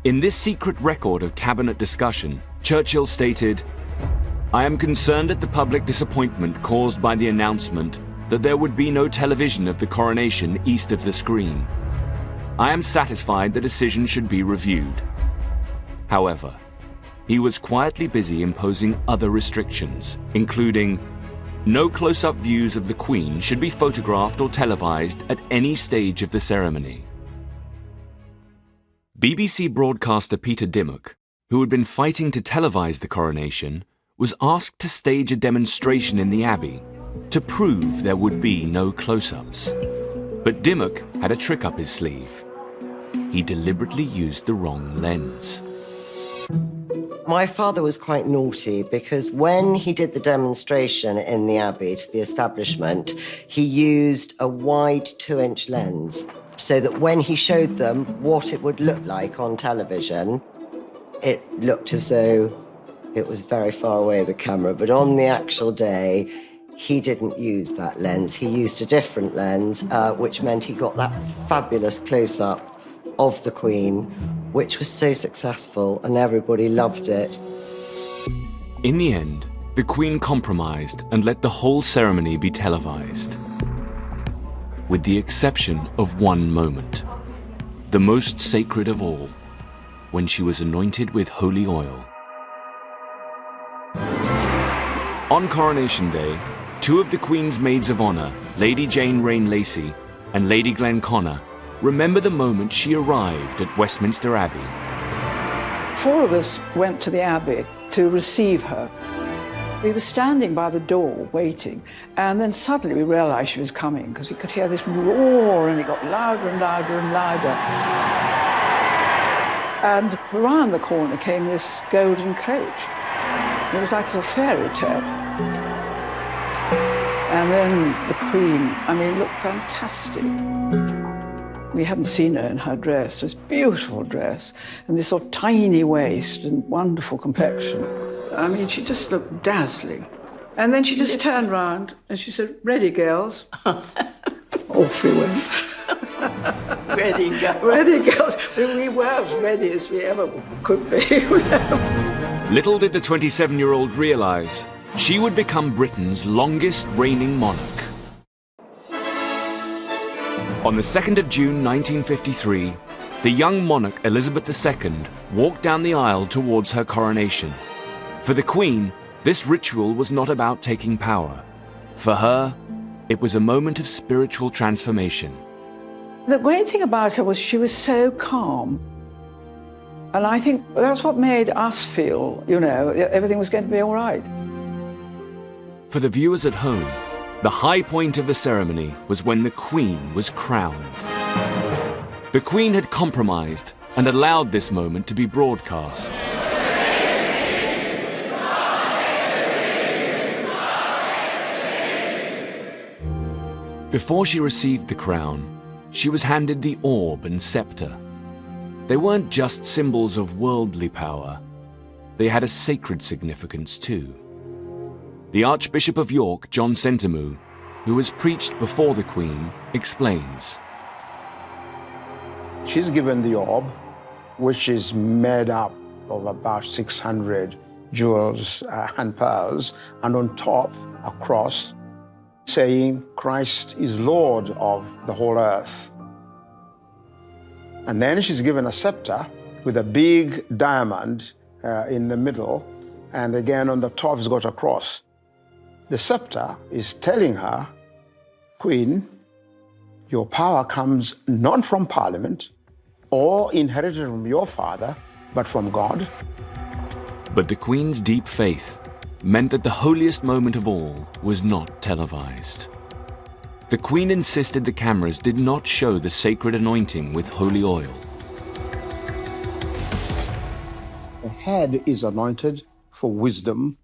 In this secret record of cabinet discussion, Churchill stated, "I am concerned at the public disappointment caused by the announcement that there would be no television of the coronation east of the screen. I am satisfied the decision should be reviewed." However, he was quietly busy imposing other restrictions, including no close-up views of the Queen should be photographed or televised at any stage of the ceremony. BBC broadcaster Peter Dimmock, who had been fighting to televise the coronation, was asked to stage a demonstration in the Abbey to prove there would be no close-ups. But Dimmock had a trick up his sleeve. He deliberately used the wrong lens. My father was quite naughty because when he did the demonstration in the Abbey to the establishment, he used a wide 2-inch lens so that when he showed them what it would look like on television, it looked as though it was very far away, the camera. But on the actual day, he didn't use that lens. He used a different lens, which meant he got that fabulous close-up of the Queen, which was so successful and everybody loved it. In the end, the Queen compromised and let the whole ceremony be televised. With the exception of one moment, the most sacred of all, when she was anointed with holy oil. On Coronation Day, 2 of the Queen's maids of honour, Lady Jane Raine-Lacy and Lady Glenconner, remember the moment she arrived at Westminster Abbey. 4 of us went to the Abbey to receive her. We were standing by the door waiting, and then suddenly we realised she was coming because we could hear this roar and it got louder and louder and louder. And around the corner came this golden coach. It was like a fairy tale. And then the Queen, looked fantastic. We hadn't seen her in her dress, this beautiful dress, and this sort of tiny waist and wonderful complexion. She just looked dazzling. And then she just turned round and she said, "Ready, girls." Off we went. Ready, girls. Ready, girls. We were as ready as we ever could be. Little did the 27-year-old realise she would become Britain's longest reigning monarch. On the 2nd of June 1953, the young monarch Elizabeth II walked down the aisle towards her coronation. For the Queen, this ritual was not about taking power. For her, it was a moment of spiritual transformation. The great thing about her was she was so calm. And I think that's what made us feel, everything was going to be all right. For the viewers at home, the high point of the ceremony was when the Queen was crowned. The Queen had compromised and allowed this moment to be broadcast. Before she received the crown, she was handed the orb and scepter. They weren't just symbols of worldly power. They had a sacred significance too. The Archbishop of York, John Sentamu, who has preached before the Queen, explains. She's given the orb, which is made up of about 600 jewels and pearls, and on top a cross saying Christ is Lord of the whole earth. And then she's given a scepter with a big diamond in the middle, and again on the top it's got a cross. The scepter is telling her, Queen, your power comes not from Parliament or inherited from your father, but from God. But the Queen's deep faith meant that the holiest moment of all was not televised. The Queen insisted the cameras did not show the sacred anointing with holy oil. head is anointed for wisdom.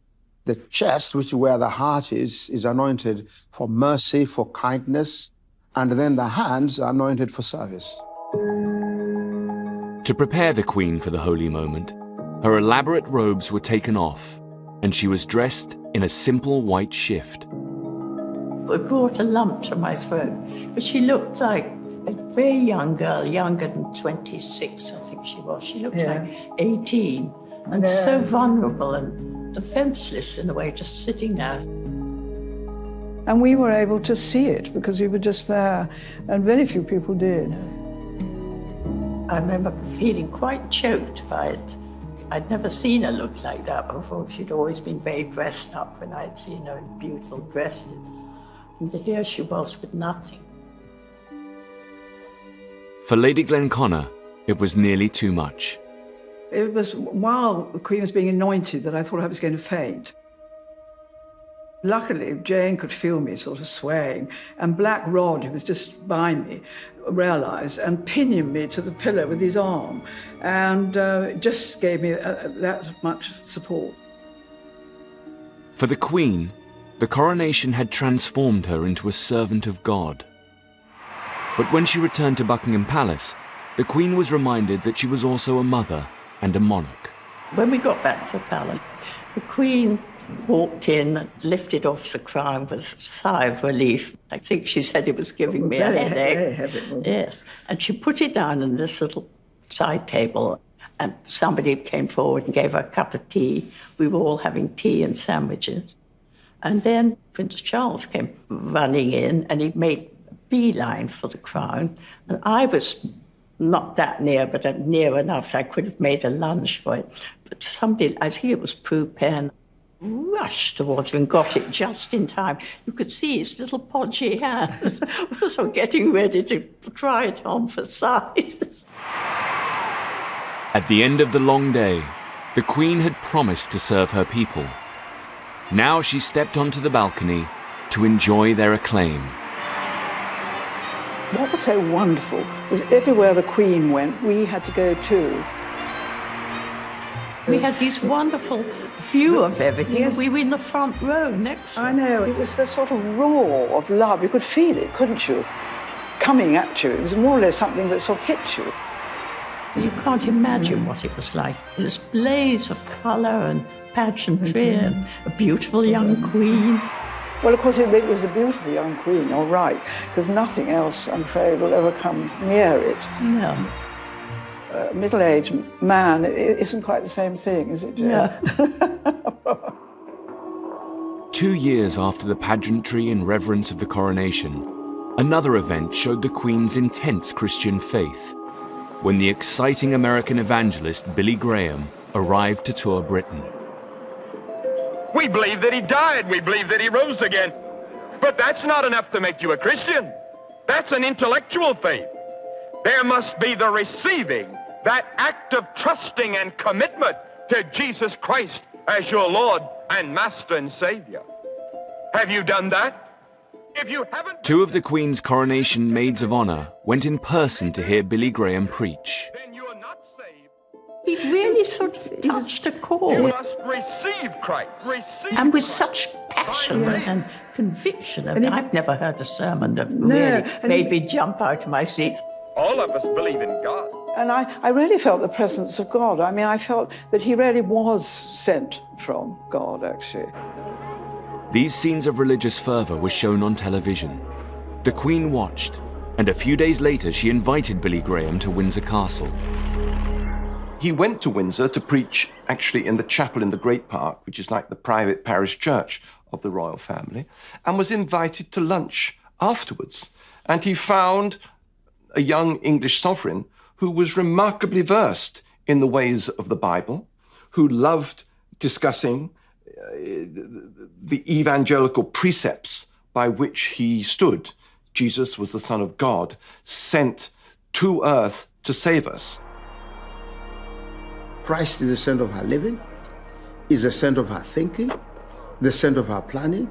The chest, which is where the heart is anointed for mercy, for kindness. And then the hands are anointed for service. To prepare the Queen for the holy moment, her elaborate robes were taken off, and she was dressed in a simple white shift. It brought a lump to my throat, but she looked like a very young girl, younger than 26, I think she was. She looked like 18, and so vulnerable and defenseless in a way, just sitting there. And we were able to see it because we were just there, and very few people did. I remember feeling quite choked by it. I'd never seen her look like that before. She'd always been very dressed up when I'd seen her in beautiful dresses. And here she was with nothing. For Lady Glenconnor, it was nearly too much. It was while the Queen was being anointed that I thought I was going to faint. Luckily, Jane could feel me sort of swaying, and Black Rod, who was just by me, realised and pinioned me to the pillar with his arm, and just gave me that much support. For the Queen, the coronation had transformed her into a servant of God. But when she returned to Buckingham Palace, the Queen was reminded that she was also a mother and a monarch. When we got back to the palace, the Queen walked in, lifted off the crown with a sigh of relief. I think she said it was giving me a headache. Very heavy. Yes. And she put it down on this little side table, and somebody came forward and gave her a cup of tea. We were all having tea and sandwiches. And then Prince Charles came running in, and he made a beeline for the crown. And I was not that near, but near enough. I could have made a lunge for it. But somebody, I think it was Prue Penn, rushed towards him and got it just in time. You could see his little podgy hands also getting ready to try it on for size. At the end of the long day, the Queen had promised to serve her people. Now she stepped onto the balcony to enjoy their acclaim. What was so wonderful was everywhere the Queen went, we had to go too. We had this wonderful view of everything. Yes. We were in the front row next to I know, it was the sort of roar of love. You could feel it, couldn't you? Coming at you. It was more or less something that sort of hit you. You can't imagine what it was like. This blaze of colour and pageantry and a beautiful young Queen. Well, of course, it was a beautiful young Queen, you're right, because nothing else, I'm afraid, will ever come near it. No. A middle-aged man, it isn't quite the same thing, is it, Jane? Yeah. 2 years after the pageantry and reverence of the coronation, another event showed the Queen's intense Christian faith, when the exciting American evangelist Billy Graham arrived to tour Britain. We believe that he died. We believe that he rose again. But that's not enough to make you a Christian. That's an intellectual faith. There must be the receiving, that act of trusting and commitment to Jesus Christ as your Lord and Master and Savior. Have you done that? If you haven't... 2 of the Queen's coronation maids of honor went in person to hear Billy Graham preach. He really sort of touched a chord. You must receive Christ. And with such passion and conviction. I mean, I've never heard a sermon that really made me jump out of my seat. All of us believe in God. And I really felt the presence of God. I mean, I felt that he really was sent from God, actually. These scenes of religious fervor were shown on television. The Queen watched, and a few days later she invited Billy Graham to Windsor Castle. He went to Windsor to preach actually in the chapel in the Great Park, which is like the private parish church of the royal family, and was invited to lunch afterwards. And he found a young English sovereign who was remarkably versed in the ways of the Bible, who loved discussing the evangelical precepts by which he stood. Jesus was the Son of God, sent to earth to save us. Christ is the center of our living, is the center of our thinking, the center of our planning,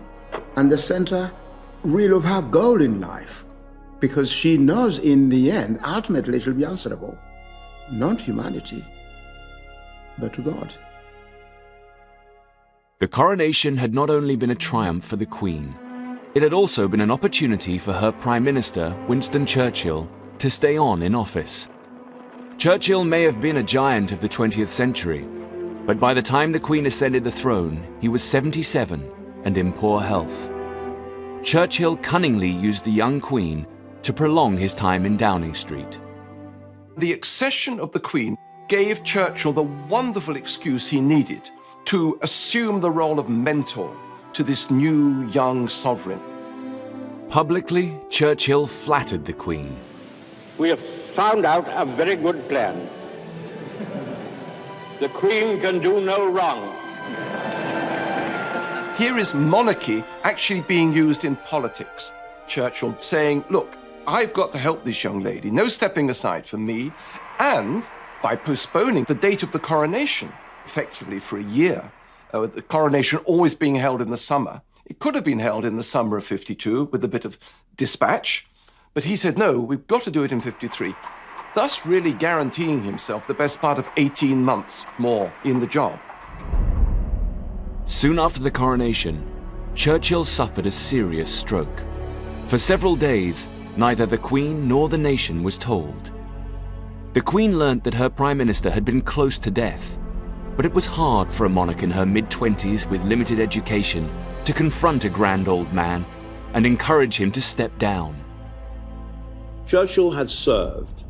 and the center, really, of our goal in life. Because she knows in the end, ultimately, she'll be answerable. Not humanity, but to God. The coronation had not only been a triumph for the Queen, it had also been an opportunity for her Prime Minister, Winston Churchill, to stay on in office. Churchill may have been a giant of the 20th century, but by the time the Queen ascended the throne, he was 77 and in poor health. Churchill cunningly used the young Queen to prolong his time in Downing Street. The accession of the Queen gave Churchill the wonderful excuse he needed to assume the role of mentor to this new young sovereign. Publicly, Churchill flattered the Queen. We have found out a very good plan. The Queen can do no wrong. Here is monarchy actually being used in politics. Churchill saying, look, I've got to help this young lady, no stepping aside for me, and by postponing the date of the coronation, effectively for a year, the coronation always being held in the summer. It could have been held in the summer of 52 with a bit of dispatch, but he said, no, we've got to do it in 53, thus really guaranteeing himself the best part of 18 months more in the job. Soon after the coronation, Churchill suffered a serious stroke. For several days, neither the Queen nor the nation was told. The Queen learnt that her Prime Minister had been close to death, but it was hard for a monarch in her mid-20s with limited education to confront a grand old man and encourage him to step down. Churchill had served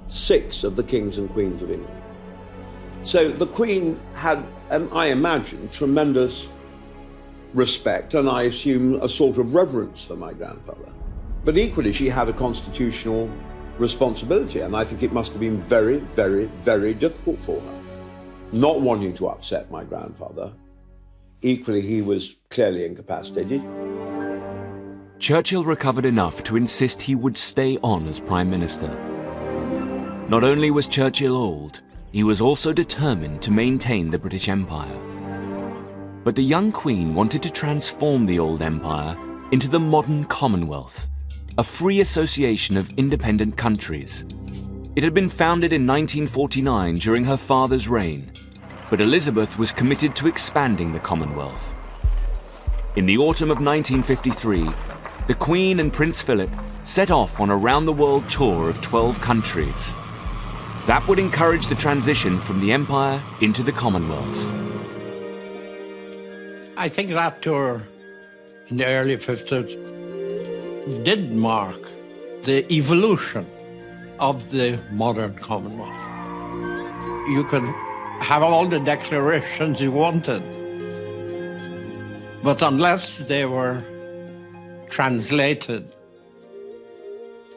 6 of the kings and queens of England. So the Queen had, I imagine, tremendous respect and I assume a sort of reverence for my grandfather. But equally, she had a constitutional responsibility, and I think it must have been very, very, very difficult for her, not wanting to upset my grandfather. Equally, he was clearly incapacitated. Churchill recovered enough to insist he would stay on as Prime Minister. Not only was Churchill old, he was also determined to maintain the British Empire. But the young Queen wanted to transform the old empire into the modern Commonwealth, a free association of independent countries. It had been founded in 1949 during her father's reign, but Elizabeth was committed to expanding the Commonwealth. In the autumn of 1953, the Queen and Prince Philip set off on a round-the-world tour of 12 countries. That would encourage the transition from the Empire into the Commonwealth. I think that tour in the early 50s did mark the evolution of the modern Commonwealth. You could have all the declarations you wanted, but unless they were translated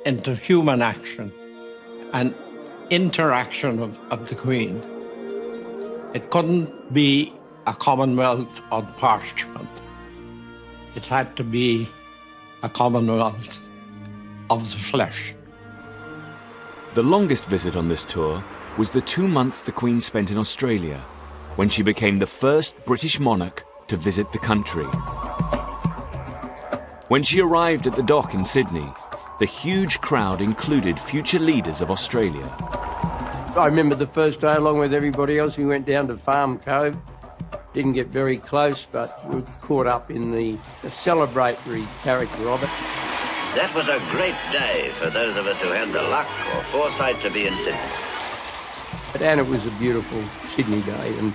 into human action and interaction of the Queen, it couldn't be a Commonwealth on parchment. It had to be a Commonwealth of the flesh. The longest visit on this tour was the 2 months the Queen spent in Australia, when she became the first British monarch to visit the country. When she arrived at the dock in Sydney, the huge crowd included future leaders of Australia. I remember the first day, along with everybody else, we went down to Farm Cove. Didn't get very close, but we were caught up in the celebratory character of it. That was a great day for those of us who had the luck or foresight to be in Sydney. And it was a beautiful Sydney day, and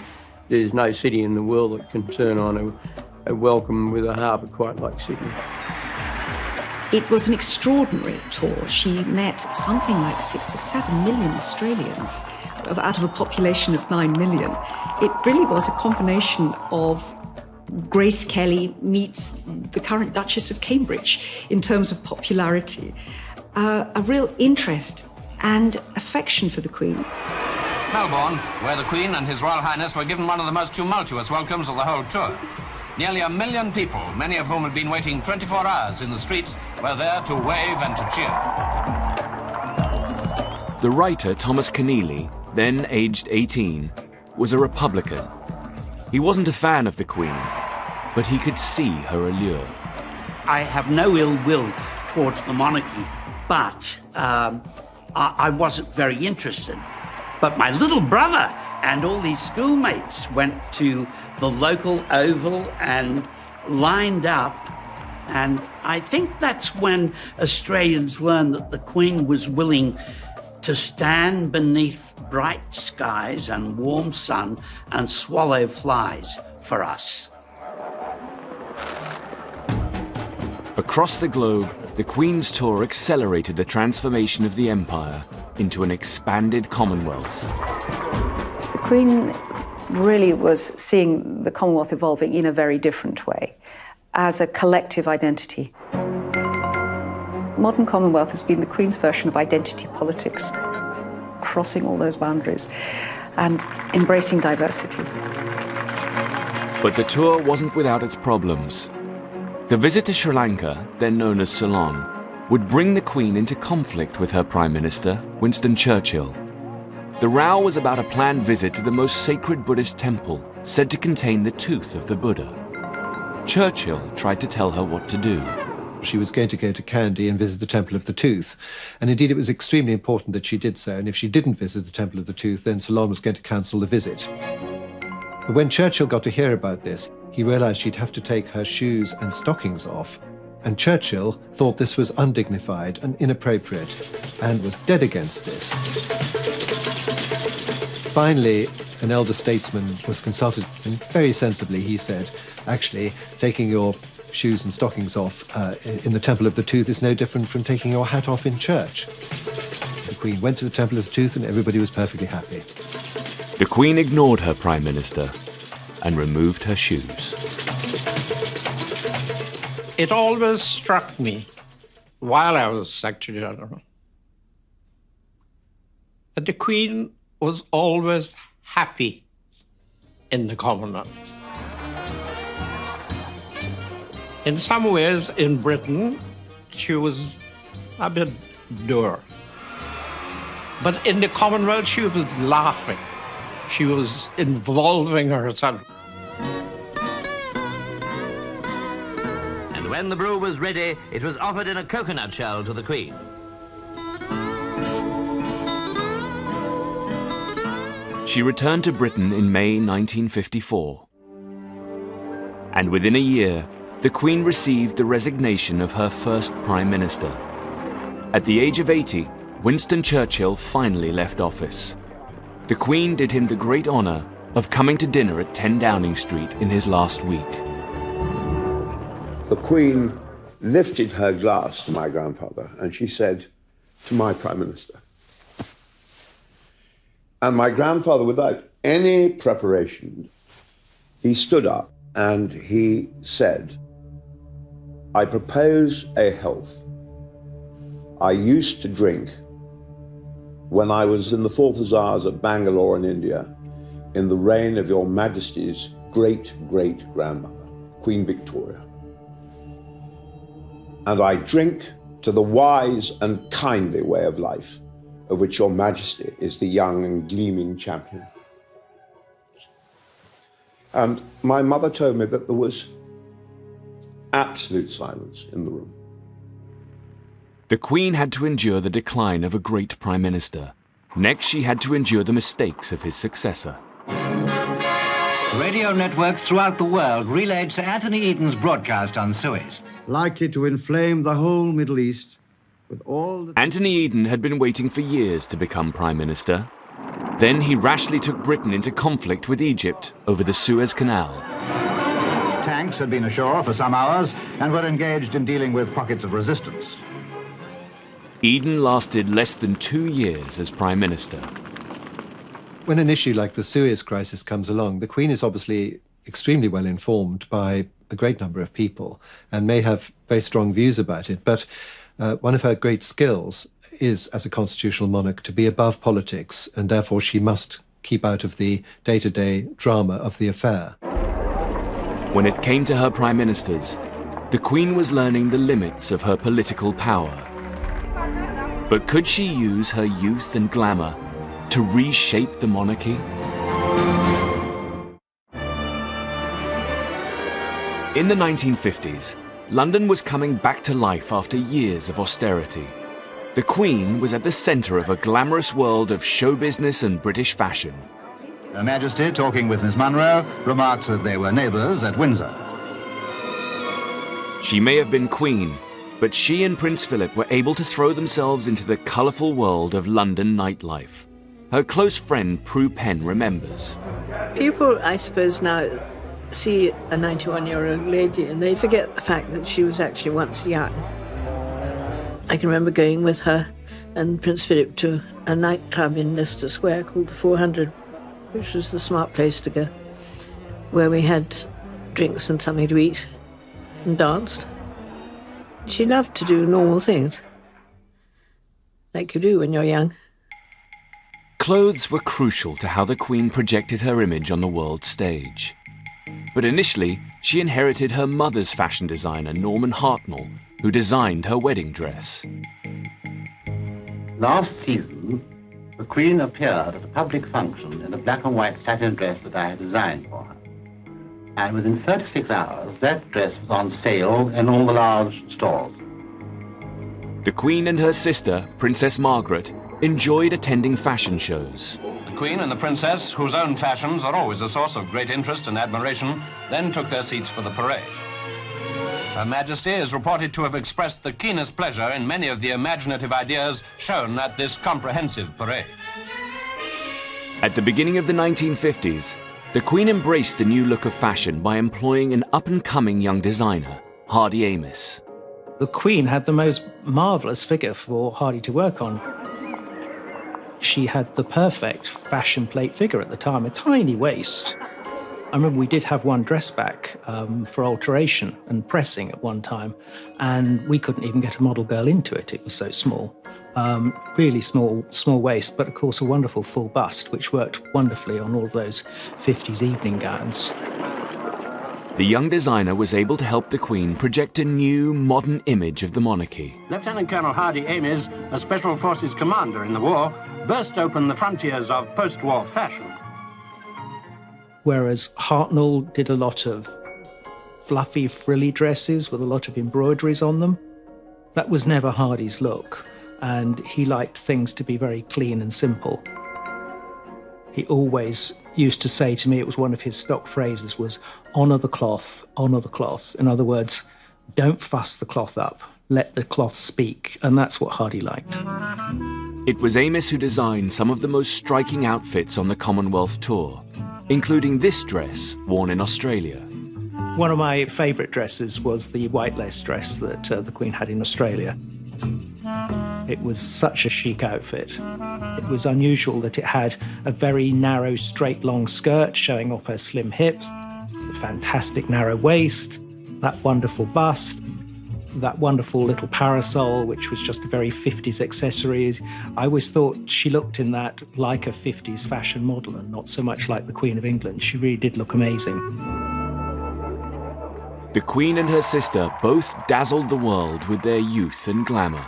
there's no city in the world that can turn on a welcome with a harbour quite like Sydney. It was an extraordinary tour. She met something like 6 to 7 million Australians out of a population of 9 million. It really was a combination of Grace Kelly meets the current Duchess of Cambridge in terms of popularity, a real interest and affection for the Queen. Melbourne, where the Queen and His Royal Highness were given one of the most tumultuous welcomes of the whole tour. Nearly 1 million people, many of whom had been waiting 24 hours in the streets, were there to wave and to cheer. The writer Thomas Keneally, then aged 18, was a Republican. He wasn't a fan of the Queen, but he could see her allure. I have no ill will towards the monarchy, but I wasn't very interested But my little brother and all these schoolmates went to the local oval and lined up. And I think that's when Australians learned that the Queen was willing to stand beneath bright skies and warm sun and swallow flies for us. Across the globe, the Queen's tour accelerated the transformation of the empire into an expanded Commonwealth. The Queen really was seeing the Commonwealth evolving in a very different way, as a collective identity. Modern Commonwealth has been the Queen's version of identity politics, crossing all those boundaries and embracing diversity. But the tour wasn't without its problems. The visit to Sri Lanka, then known as Ceylon, would bring the Queen into conflict with her Prime Minister, Winston Churchill. The row was about a planned visit to the most sacred Buddhist temple, said to contain the tooth of the Buddha. Churchill tried to tell her what to do. She was going to go to Kandy and visit the Temple of the Tooth, and indeed it was extremely important that she did so, and if she didn't visit the Temple of the Tooth, then Ceylon was going to cancel the visit. But when Churchill got to hear about this, he realised she'd have to take her shoes and stockings off, and Churchill thought this was undignified and inappropriate, and was dead against this. Finally, an elder statesman was consulted, and very sensibly he said, actually, taking your shoes and stockings off in the Temple of the Tooth is no different from taking your hat off in church. The Queen went to the Temple of the Tooth and everybody was perfectly happy. The Queen ignored her Prime Minister and removed her shoes. It always struck me, while I was Secretary General, that the Queen was always happy in the Commonwealth. In some ways, in Britain, she was a bit dour. But in the Commonwealth, she was laughing. She was involving herself. And when the brew was ready, it was offered in a coconut shell to the Queen. She returned to Britain in May 1954. And within a year, the Queen received the resignation of her first Prime Minister. At the age of 80, Winston Churchill finally left office. The Queen did him the great honour of coming to dinner at 10 Downing Street in his last week. The Queen lifted her glass to my grandfather and she said, "To my Prime Minister." And my grandfather, without any preparation, he stood up and he said, "I propose a health I used to drink when I was in the 4th Hussars at Bangalore in India in the reign of Your Majesty's great-great-grandmother, Queen Victoria. And I drink to the wise and kindly way of life of which Your Majesty is the young and gleaming champion." And my mother told me that there was absolute silence in the room. The Queen had to endure the decline of a great Prime Minister. Next, she had to endure the mistakes of his successor. Radio networks throughout the world relayed Sir Anthony Eden's broadcast on Suez. Likely to inflame the whole Middle East with all the... Anthony Eden had been waiting for years to become Prime Minister. Then he rashly took Britain into conflict with Egypt over the Suez Canal. Tanks had been ashore for some hours and were engaged in dealing with pockets of resistance. Eden lasted less than 2 years as Prime Minister. When an issue like the Suez crisis comes along, the Queen is obviously extremely well informed by a great number of people and may have very strong views about it, but one of her great skills is, as a constitutional monarch, to be above politics, and therefore she must keep out of the day-to-day drama of the affair. When it came to her prime ministers, the Queen was learning the limits of her political power. But could she use her youth and glamour to reshape the monarchy? In the 1950s, London was coming back to life after years of austerity. The Queen was at the centre of a glamorous world of show business and British fashion. Her Majesty, talking with Miss Munro, remarks that they were neighbours at Windsor. She may have been Queen, but she and Prince Philip were able to throw themselves into the colourful world of London nightlife. Her close friend Prue Penn remembers. People, I suppose, now see a 91-year-old lady and they forget the fact that she was actually once young. I can remember going with her and Prince Philip to a nightclub in Leicester Square called the 400, which was the smart place to go, where we had drinks and something to eat and danced. She loved to do normal things, like you do when you're young. Clothes were crucial to how the Queen projected her image on the world stage. But initially, she inherited her mother's fashion designer, Norman Hartnell, who designed her wedding dress. Last season, the Queen appeared at a public function in a black and white satin dress that I had designed for her. And within 36 hours, that dress was on sale in all the large stores. The Queen and her sister, Princess Margaret, enjoyed attending fashion shows. The Queen and the Princess, whose own fashions are always a source of great interest and admiration, then took their seats for the parade. Her Majesty is reported to have expressed the keenest pleasure in many of the imaginative ideas shown at this comprehensive parade. At the beginning of the 1950s, the Queen embraced the new look of fashion by employing an up-and-coming young designer, Hardy Amis. The Queen had the most marvellous figure for Hardy to work on. She had the perfect fashion plate figure at the time, a tiny waist. I remember we did have one dress back for alteration and pressing at one time, and we couldn't even get a model girl into it. It was so small. Really small waist, but of course a wonderful full bust, which worked wonderfully on all those 50s evening gowns. The young designer was able to help the Queen project a new, modern image of the monarchy. Lieutenant Colonel Hardy Amis, a Special Forces commander in the war, burst open the frontiers of post-war fashion. Whereas Hartnell did a lot of fluffy, frilly dresses with a lot of embroideries on them. That was never Hardy's look, and he liked things to be very clean and simple. He always used to say to me, it was one of his stock phrases, was honour the cloth, honour the cloth. In other words, don't fuss the cloth up, let the cloth speak, and that's what Hardy liked. It was Amis who designed some of the most striking outfits on the Commonwealth tour, including this dress worn in Australia. One of my favourite dresses was the white lace dress that the Queen had in Australia. It was such a chic outfit. It was unusual that it had a very narrow, straight, long skirt showing off her slim hips, a fantastic narrow waist, that wonderful bust, that wonderful little parasol, which was just a very 50s accessory. I always thought she looked in that like a 50s fashion model and not so much like the Queen of England. She really did look amazing. The Queen and her sister both dazzled the world with their youth and glamour.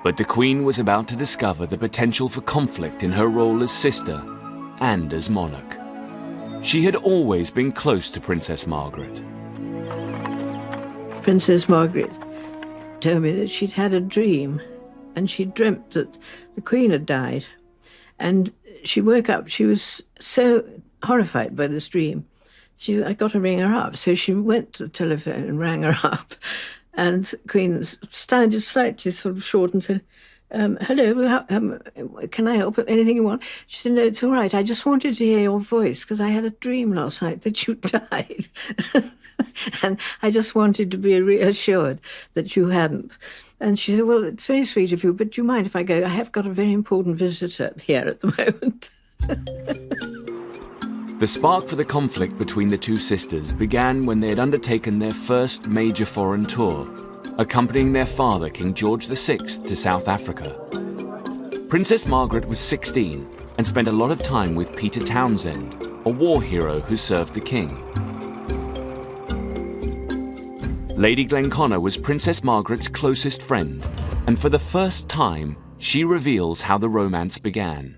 But the Queen was about to discover the potential for conflict in her role as sister and as monarch. She had always been close to Princess Margaret. Princess Margaret told me that she'd had a dream and she dreamt that the Queen had died. And she woke up, she was so horrified by this dream. I got to ring her up. So she went to the telephone and rang her up. And the Queen sounded slightly sort of short and said, hello, can I help? Anything you want? She said, no, it's all right. I just wanted to hear your voice because I had a dream last night that you died. And I just wanted to be reassured that you hadn't. And she said, well, it's very sweet of you, but do you mind if I go? I have got a very important visitor here at the moment. The spark for the conflict between the two sisters began when they had undertaken their first major foreign tour, accompanying their father, King George VI, to South Africa. Princess Margaret was 16 and spent a lot of time with Peter Townsend, a war hero who served the king. Lady Glenconnor was Princess Margaret's closest friend, and for the first time, she reveals how the romance began.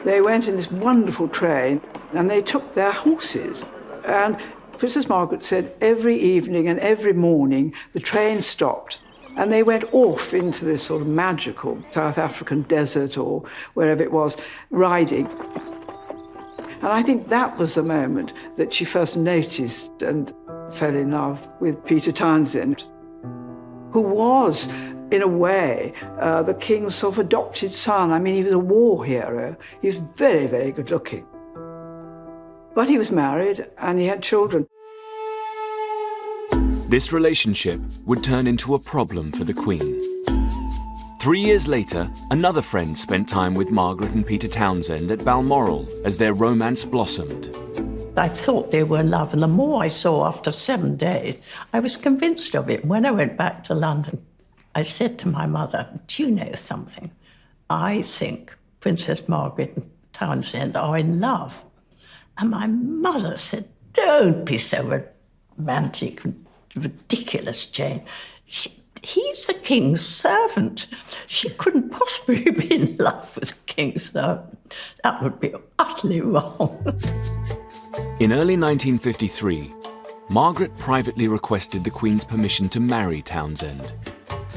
They went in this wonderful train, and they took their horses. And Princess Margaret said every evening and every morning the train stopped. And they went off into this sort of magical South African desert or wherever it was, riding. And I think that was the moment that she first noticed and fell in love with Peter Townsend, who was, in a way, the king's sort of adopted son. I mean, he was a war hero. He was very, very good looking. But he was married and he had children. This relationship would turn into a problem for the Queen. 3 years later, another friend spent time with Margaret and Peter Townsend at Balmoral as their romance blossomed. I thought they were in love, and the more I saw after 7 days, I was convinced of it. When I went back to London, I said to my mother, do you know something? I think Princess Margaret and Townsend are in love. And my mother said, don't be so romantic and ridiculous, Jane. He's the king's servant. She couldn't possibly be in love with the king's servant. That would be utterly wrong. In early 1953, Margaret privately requested the Queen's permission to marry Townsend.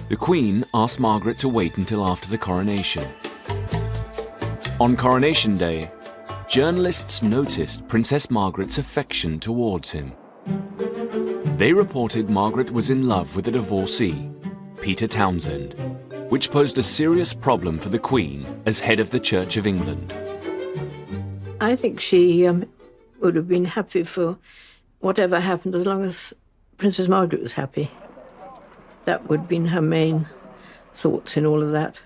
The Queen asked Margaret to wait until after the coronation. On Coronation Day, journalists noticed Princess Margaret's affection towards him. They reported Margaret was in love with a divorcee, Peter Townsend, which posed a serious problem for the Queen as head of the Church of England. I think she would have been happy for whatever happened as long as Princess Margaret was happy. That would have been her main thoughts in all of that.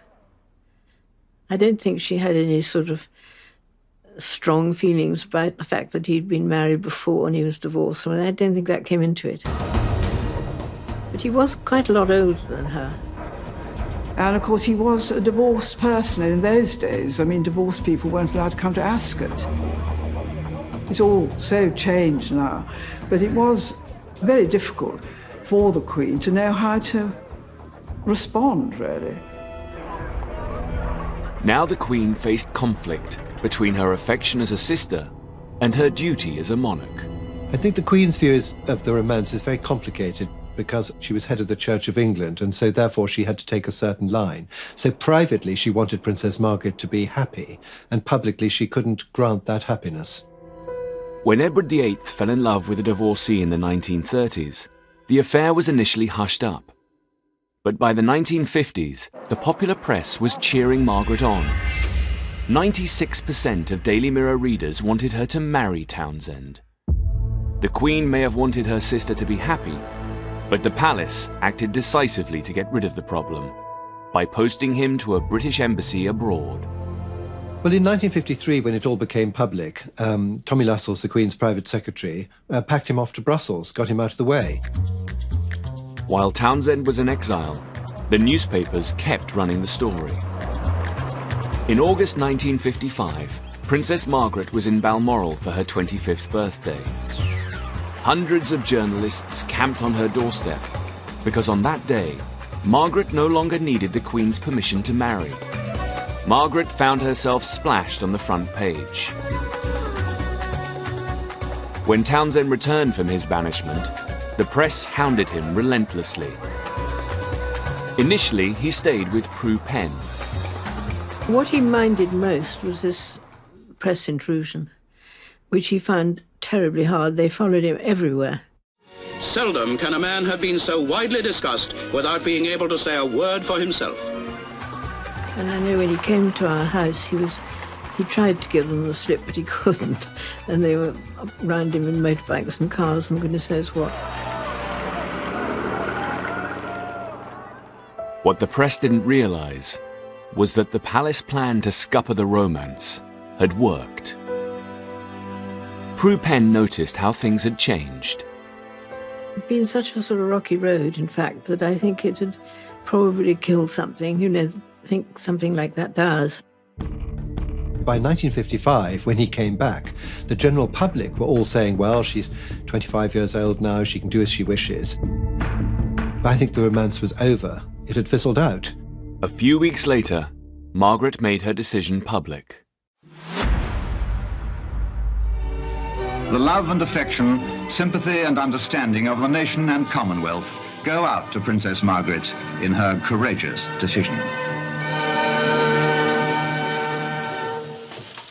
I don't think she had any sort of strong feelings about the fact that he'd been married before and he was divorced. I mean, I don't think that came into it. But he was quite a lot older than her. And of course, he was a divorced person in those days. I mean, divorced people weren't allowed to come to Ascot. It's all so changed now. But it was very difficult for the Queen to know how to respond, really. Now the Queen faced conflict between her affection as a sister and her duty as a monarch. I think the Queen's view of the romance is very complicated because she was head of the Church of England, and so therefore she had to take a certain line. So privately she wanted Princess Margaret to be happy, and publicly she couldn't grant that happiness. When Edward VIII fell in love with a divorcee in the 1930s, the affair was initially hushed up. But by the 1950s, the popular press was cheering Margaret on. 96% of Daily Mirror readers wanted her to marry Townsend. The Queen may have wanted her sister to be happy, but the palace acted decisively to get rid of the problem by posting him to a British embassy abroad. Well, in 1953, when it all became public, Tommy Lascelles, the Queen's private secretary, packed him off to Brussels, got him out of the way. While Townsend was in exile, the newspapers kept running the story. In August 1955, Princess Margaret was in Balmoral for her 25th birthday. Hundreds of journalists camped on her doorstep because on that day, Margaret no longer needed the Queen's permission to marry. Margaret found herself splashed on the front page. When Townsend returned from his banishment, the press hounded him relentlessly. Initially, he stayed with Prue Penn. What he minded most was this press intrusion, which he found terribly hard. They followed him everywhere. Seldom can a man have been so widely discussed without being able to say a word for himself. And I know when he came to our house, he tried to give them the slip, but he couldn't. And they were round him in motorbikes and cars and goodness knows what. What the press didn't realise was that the palace plan to scupper the romance had worked. Prue Penn noticed how things had changed. It'd been such a sort of rocky road, in fact, that I think it had probably killed something. You know, I think something like that does. By 1955, when he came back, the general public were all saying, well, she's 25 years old now, she can do as she wishes. But I think the romance was over. It had fizzled out. A few weeks later, Margaret made her decision public. The love and affection, sympathy and understanding of the nation and Commonwealth go out to Princess Margaret in her courageous decision.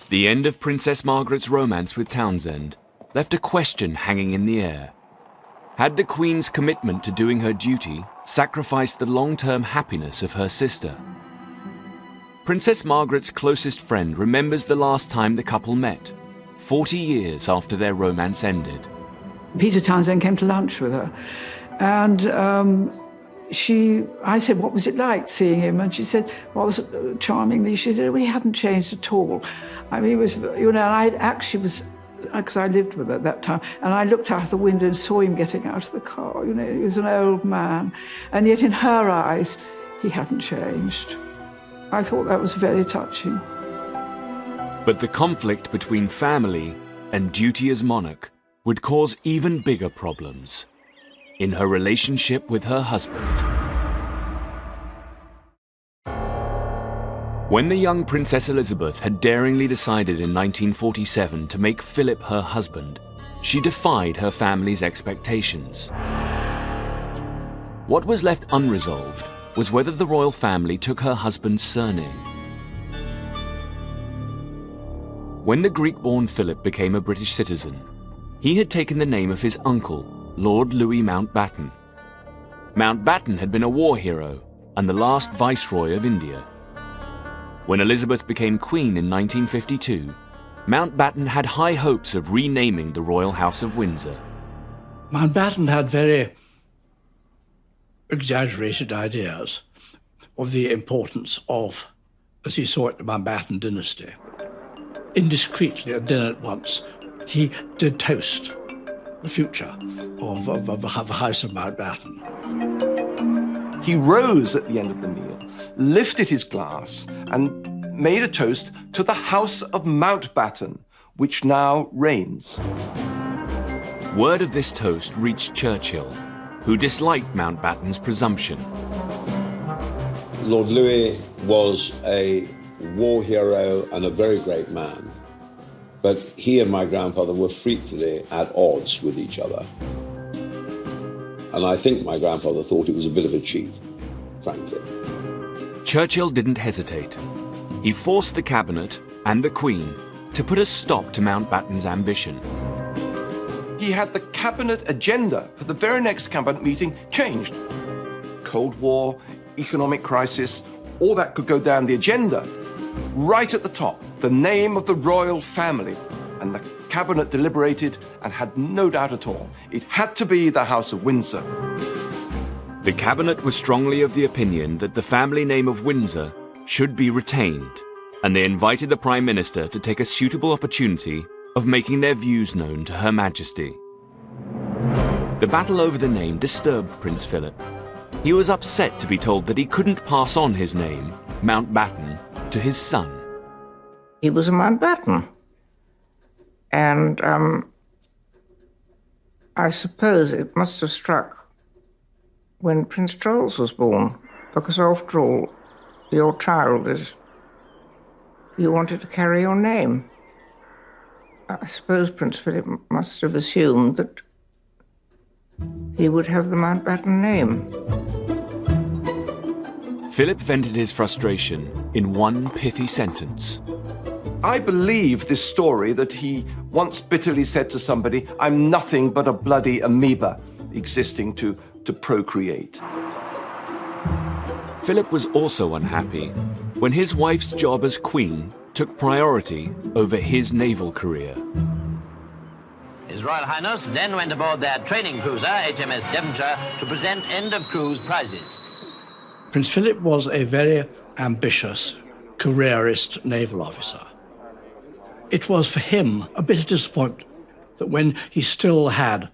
The end of Princess Margaret's romance with Townsend left a question hanging in the air. Had the Queen's commitment to doing her duty sacrificed the long-term happiness of her sister? Princess Margaret's closest friend remembers the last time the couple met, 40 years after their romance ended. Peter Townsend came to lunch with her, and I said, what was it like seeing him? And she said, well, charmingly, she said, well, he hadn't changed at all. I mean, he was, and I actually was, because I lived with her at that time, and I looked out the window and saw him getting out of the car. He was an old man, and yet in her eyes, he hadn't changed. I thought that was very touching. But the conflict between family and duty as monarch would cause even bigger problems in her relationship with her husband. When the young Princess Elizabeth had daringly decided in 1947 to make Philip her husband, she defied her family's expectations. What was left unresolved was whether the royal family took her husband's surname. When the Greek-born Philip became a British citizen, he had taken the name of his uncle, Lord Louis Mountbatten. Mountbatten had been a war hero and the last Viceroy of India. When Elizabeth became Queen in 1952, Mountbatten had high hopes of renaming the Royal House of Windsor. Mountbatten had very exaggerated ideas of the importance of, as he saw it, the Mountbatten dynasty. Indiscreetly, at dinner at once, he did toast the future of the House of Mountbatten. He rose at the end of the meal, lifted his glass, and made a toast to the House of Mountbatten, which now reigns. Word of this toast reached Churchill, who disliked Mountbatten's presumption. Lord Louis was a war hero and a very great man, but he and my grandfather were frequently at odds with each other. And I think my grandfather thought it was a bit of a cheat, frankly. Churchill didn't hesitate. He forced the cabinet and the Queen to put a stop to Mountbatten's ambition. He had the cabinet agenda for the very next cabinet meeting changed. Cold War, economic crisis, all that could go down the agenda. Right at the top, the name of the royal family. And the cabinet deliberated and had no doubt at all. It had to be the House of Windsor. The cabinet was strongly of the opinion that the family name of Windsor should be retained, and they invited the Prime Minister to take a suitable opportunity of making their views known to Her Majesty. The battle over the name disturbed Prince Philip. He was upset to be told that he couldn't pass on his name, Mountbatten, to his son. He was a Mountbatten. And I suppose it must have struck when Prince Charles was born, because after all, your child is, you wanted to carry your name. I suppose Prince Philip must have assumed that he would have the Mountbatten name. Philip vented his frustration in one pithy sentence. I believe this story that he once bitterly said to somebody, "I'm nothing but a bloody amoeba existing to procreate." Philip was also unhappy when his wife's job as Queen took priority over his naval career. His Royal Highness then went aboard their training cruiser, HMS Devonshire, to present end-of-cruise prizes. Prince Philip was a very ambitious, careerist naval officer. It was for him a bit of disappointment that when he still had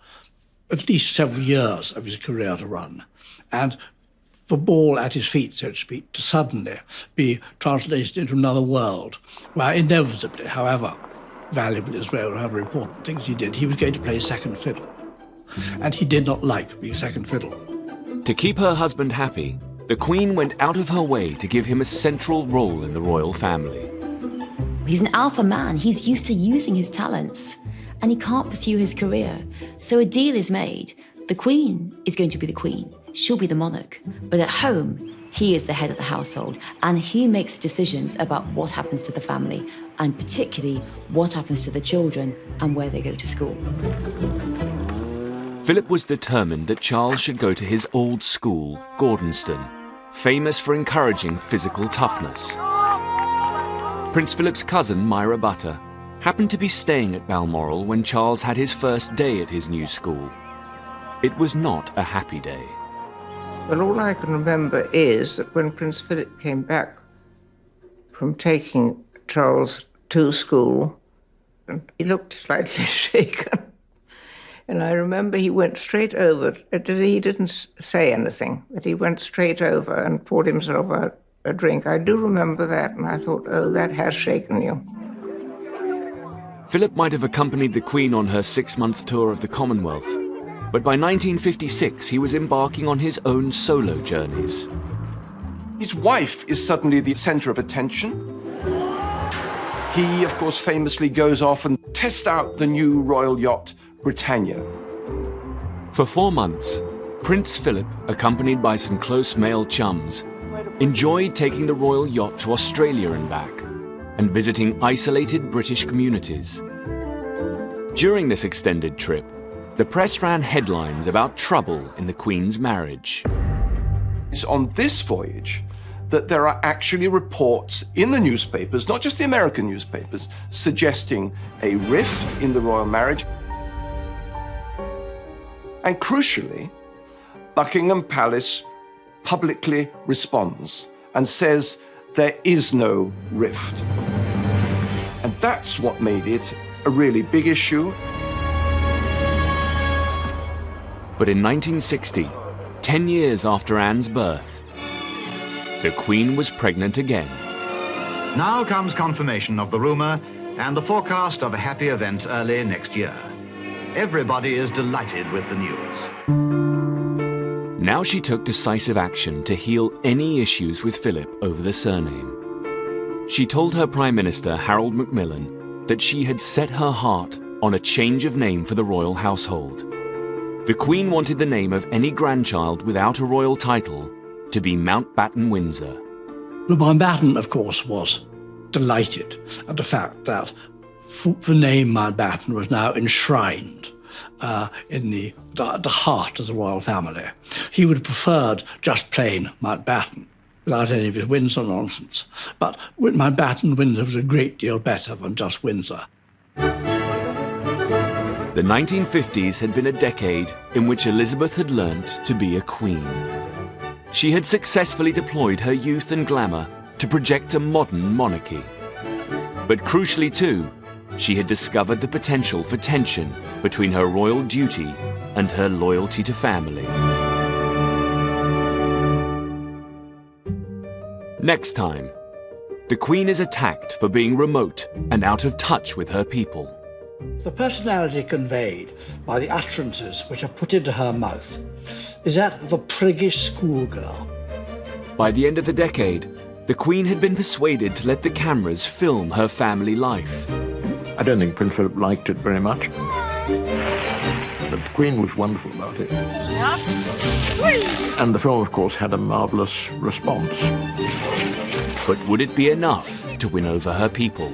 at least several years of his career to run, and the ball at his feet, so to speak, to suddenly be translated into another world, where inevitably, however valuable his role, however important things he did, he was going to play second fiddle. And he did not like being second fiddle. To keep her husband happy, the Queen went out of her way to give him a central role in the royal family. He's an alpha man. He's used to using his talents, and he can't pursue his career. So a deal is made. The Queen is going to be the Queen. she'll be the monarch. But at home, he is the head of the household, and he makes decisions about what happens to the family, and particularly what happens to the children and where they go to school. Philip was determined that Charles should go to his old school, Gordonston, famous for encouraging physical toughness. Prince Philip's cousin, Myra Butter, happened to be staying at Balmoral when Charles had his first day at his new school. It was not a happy day. Well, all I can remember is that when Prince Philip came back from taking Charles to school, he looked slightly shaken. And I remember he went straight over. He didn't say anything, but he went straight over and poured himself out a drink. I do remember that, and I thought, oh, that has shaken you. Philip might have accompanied the Queen on her 6-month tour of the Commonwealth, but by 1956 he was embarking on his own solo journeys. His wife is suddenly the centre of attention. He, of course, famously goes off and tests out the new royal yacht, Britannia. For 4 months, Prince Philip, accompanied by some close male chums, enjoyed taking the royal yacht to Australia and back, and visiting isolated British communities. During this extended trip, the press ran headlines about trouble in the Queen's marriage. It's on this voyage that there are actually reports in the newspapers, not just the American newspapers, suggesting a rift in the royal marriage. And crucially, Buckingham Palace publicly responds and says there is no rift. And that's what made it a really big issue. But in 1960, 10 years after Anne's birth, the Queen was pregnant again. Now comes confirmation of the rumour and the forecast of a happy event early next year. Everybody is delighted with the news. Now she took decisive action to heal any issues with Philip over the surname. She told her Prime Minister, Harold Macmillan, that she had set her heart on a change of name for the royal household. The Queen wanted the name of any grandchild without a royal title to be Mountbatten Windsor. Lord Mountbatten, of course, was delighted at the fact that the name Mountbatten was now enshrined in the heart of the royal family. He would have preferred just plain Mountbatten, without any of his Windsor nonsense. But Mountbatten Windsor was a great deal better than just Windsor. The 1950s had been a decade in which Elizabeth had learnt to be a queen. She had successfully deployed her youth and glamour to project a modern monarchy. But crucially too, she had discovered the potential for tension between her royal duty and her loyalty to family. Next time, the Queen is attacked for being remote and out of touch with her people. The personality conveyed by the utterances which are put into her mouth is that of a priggish schoolgirl. By the end of the decade, the Queen had been persuaded to let the cameras film her family life. I don't think Prince Philip liked it very much, but the Queen was wonderful about it. And the film, of course, had a marvellous response. But would it be enough to win over her people?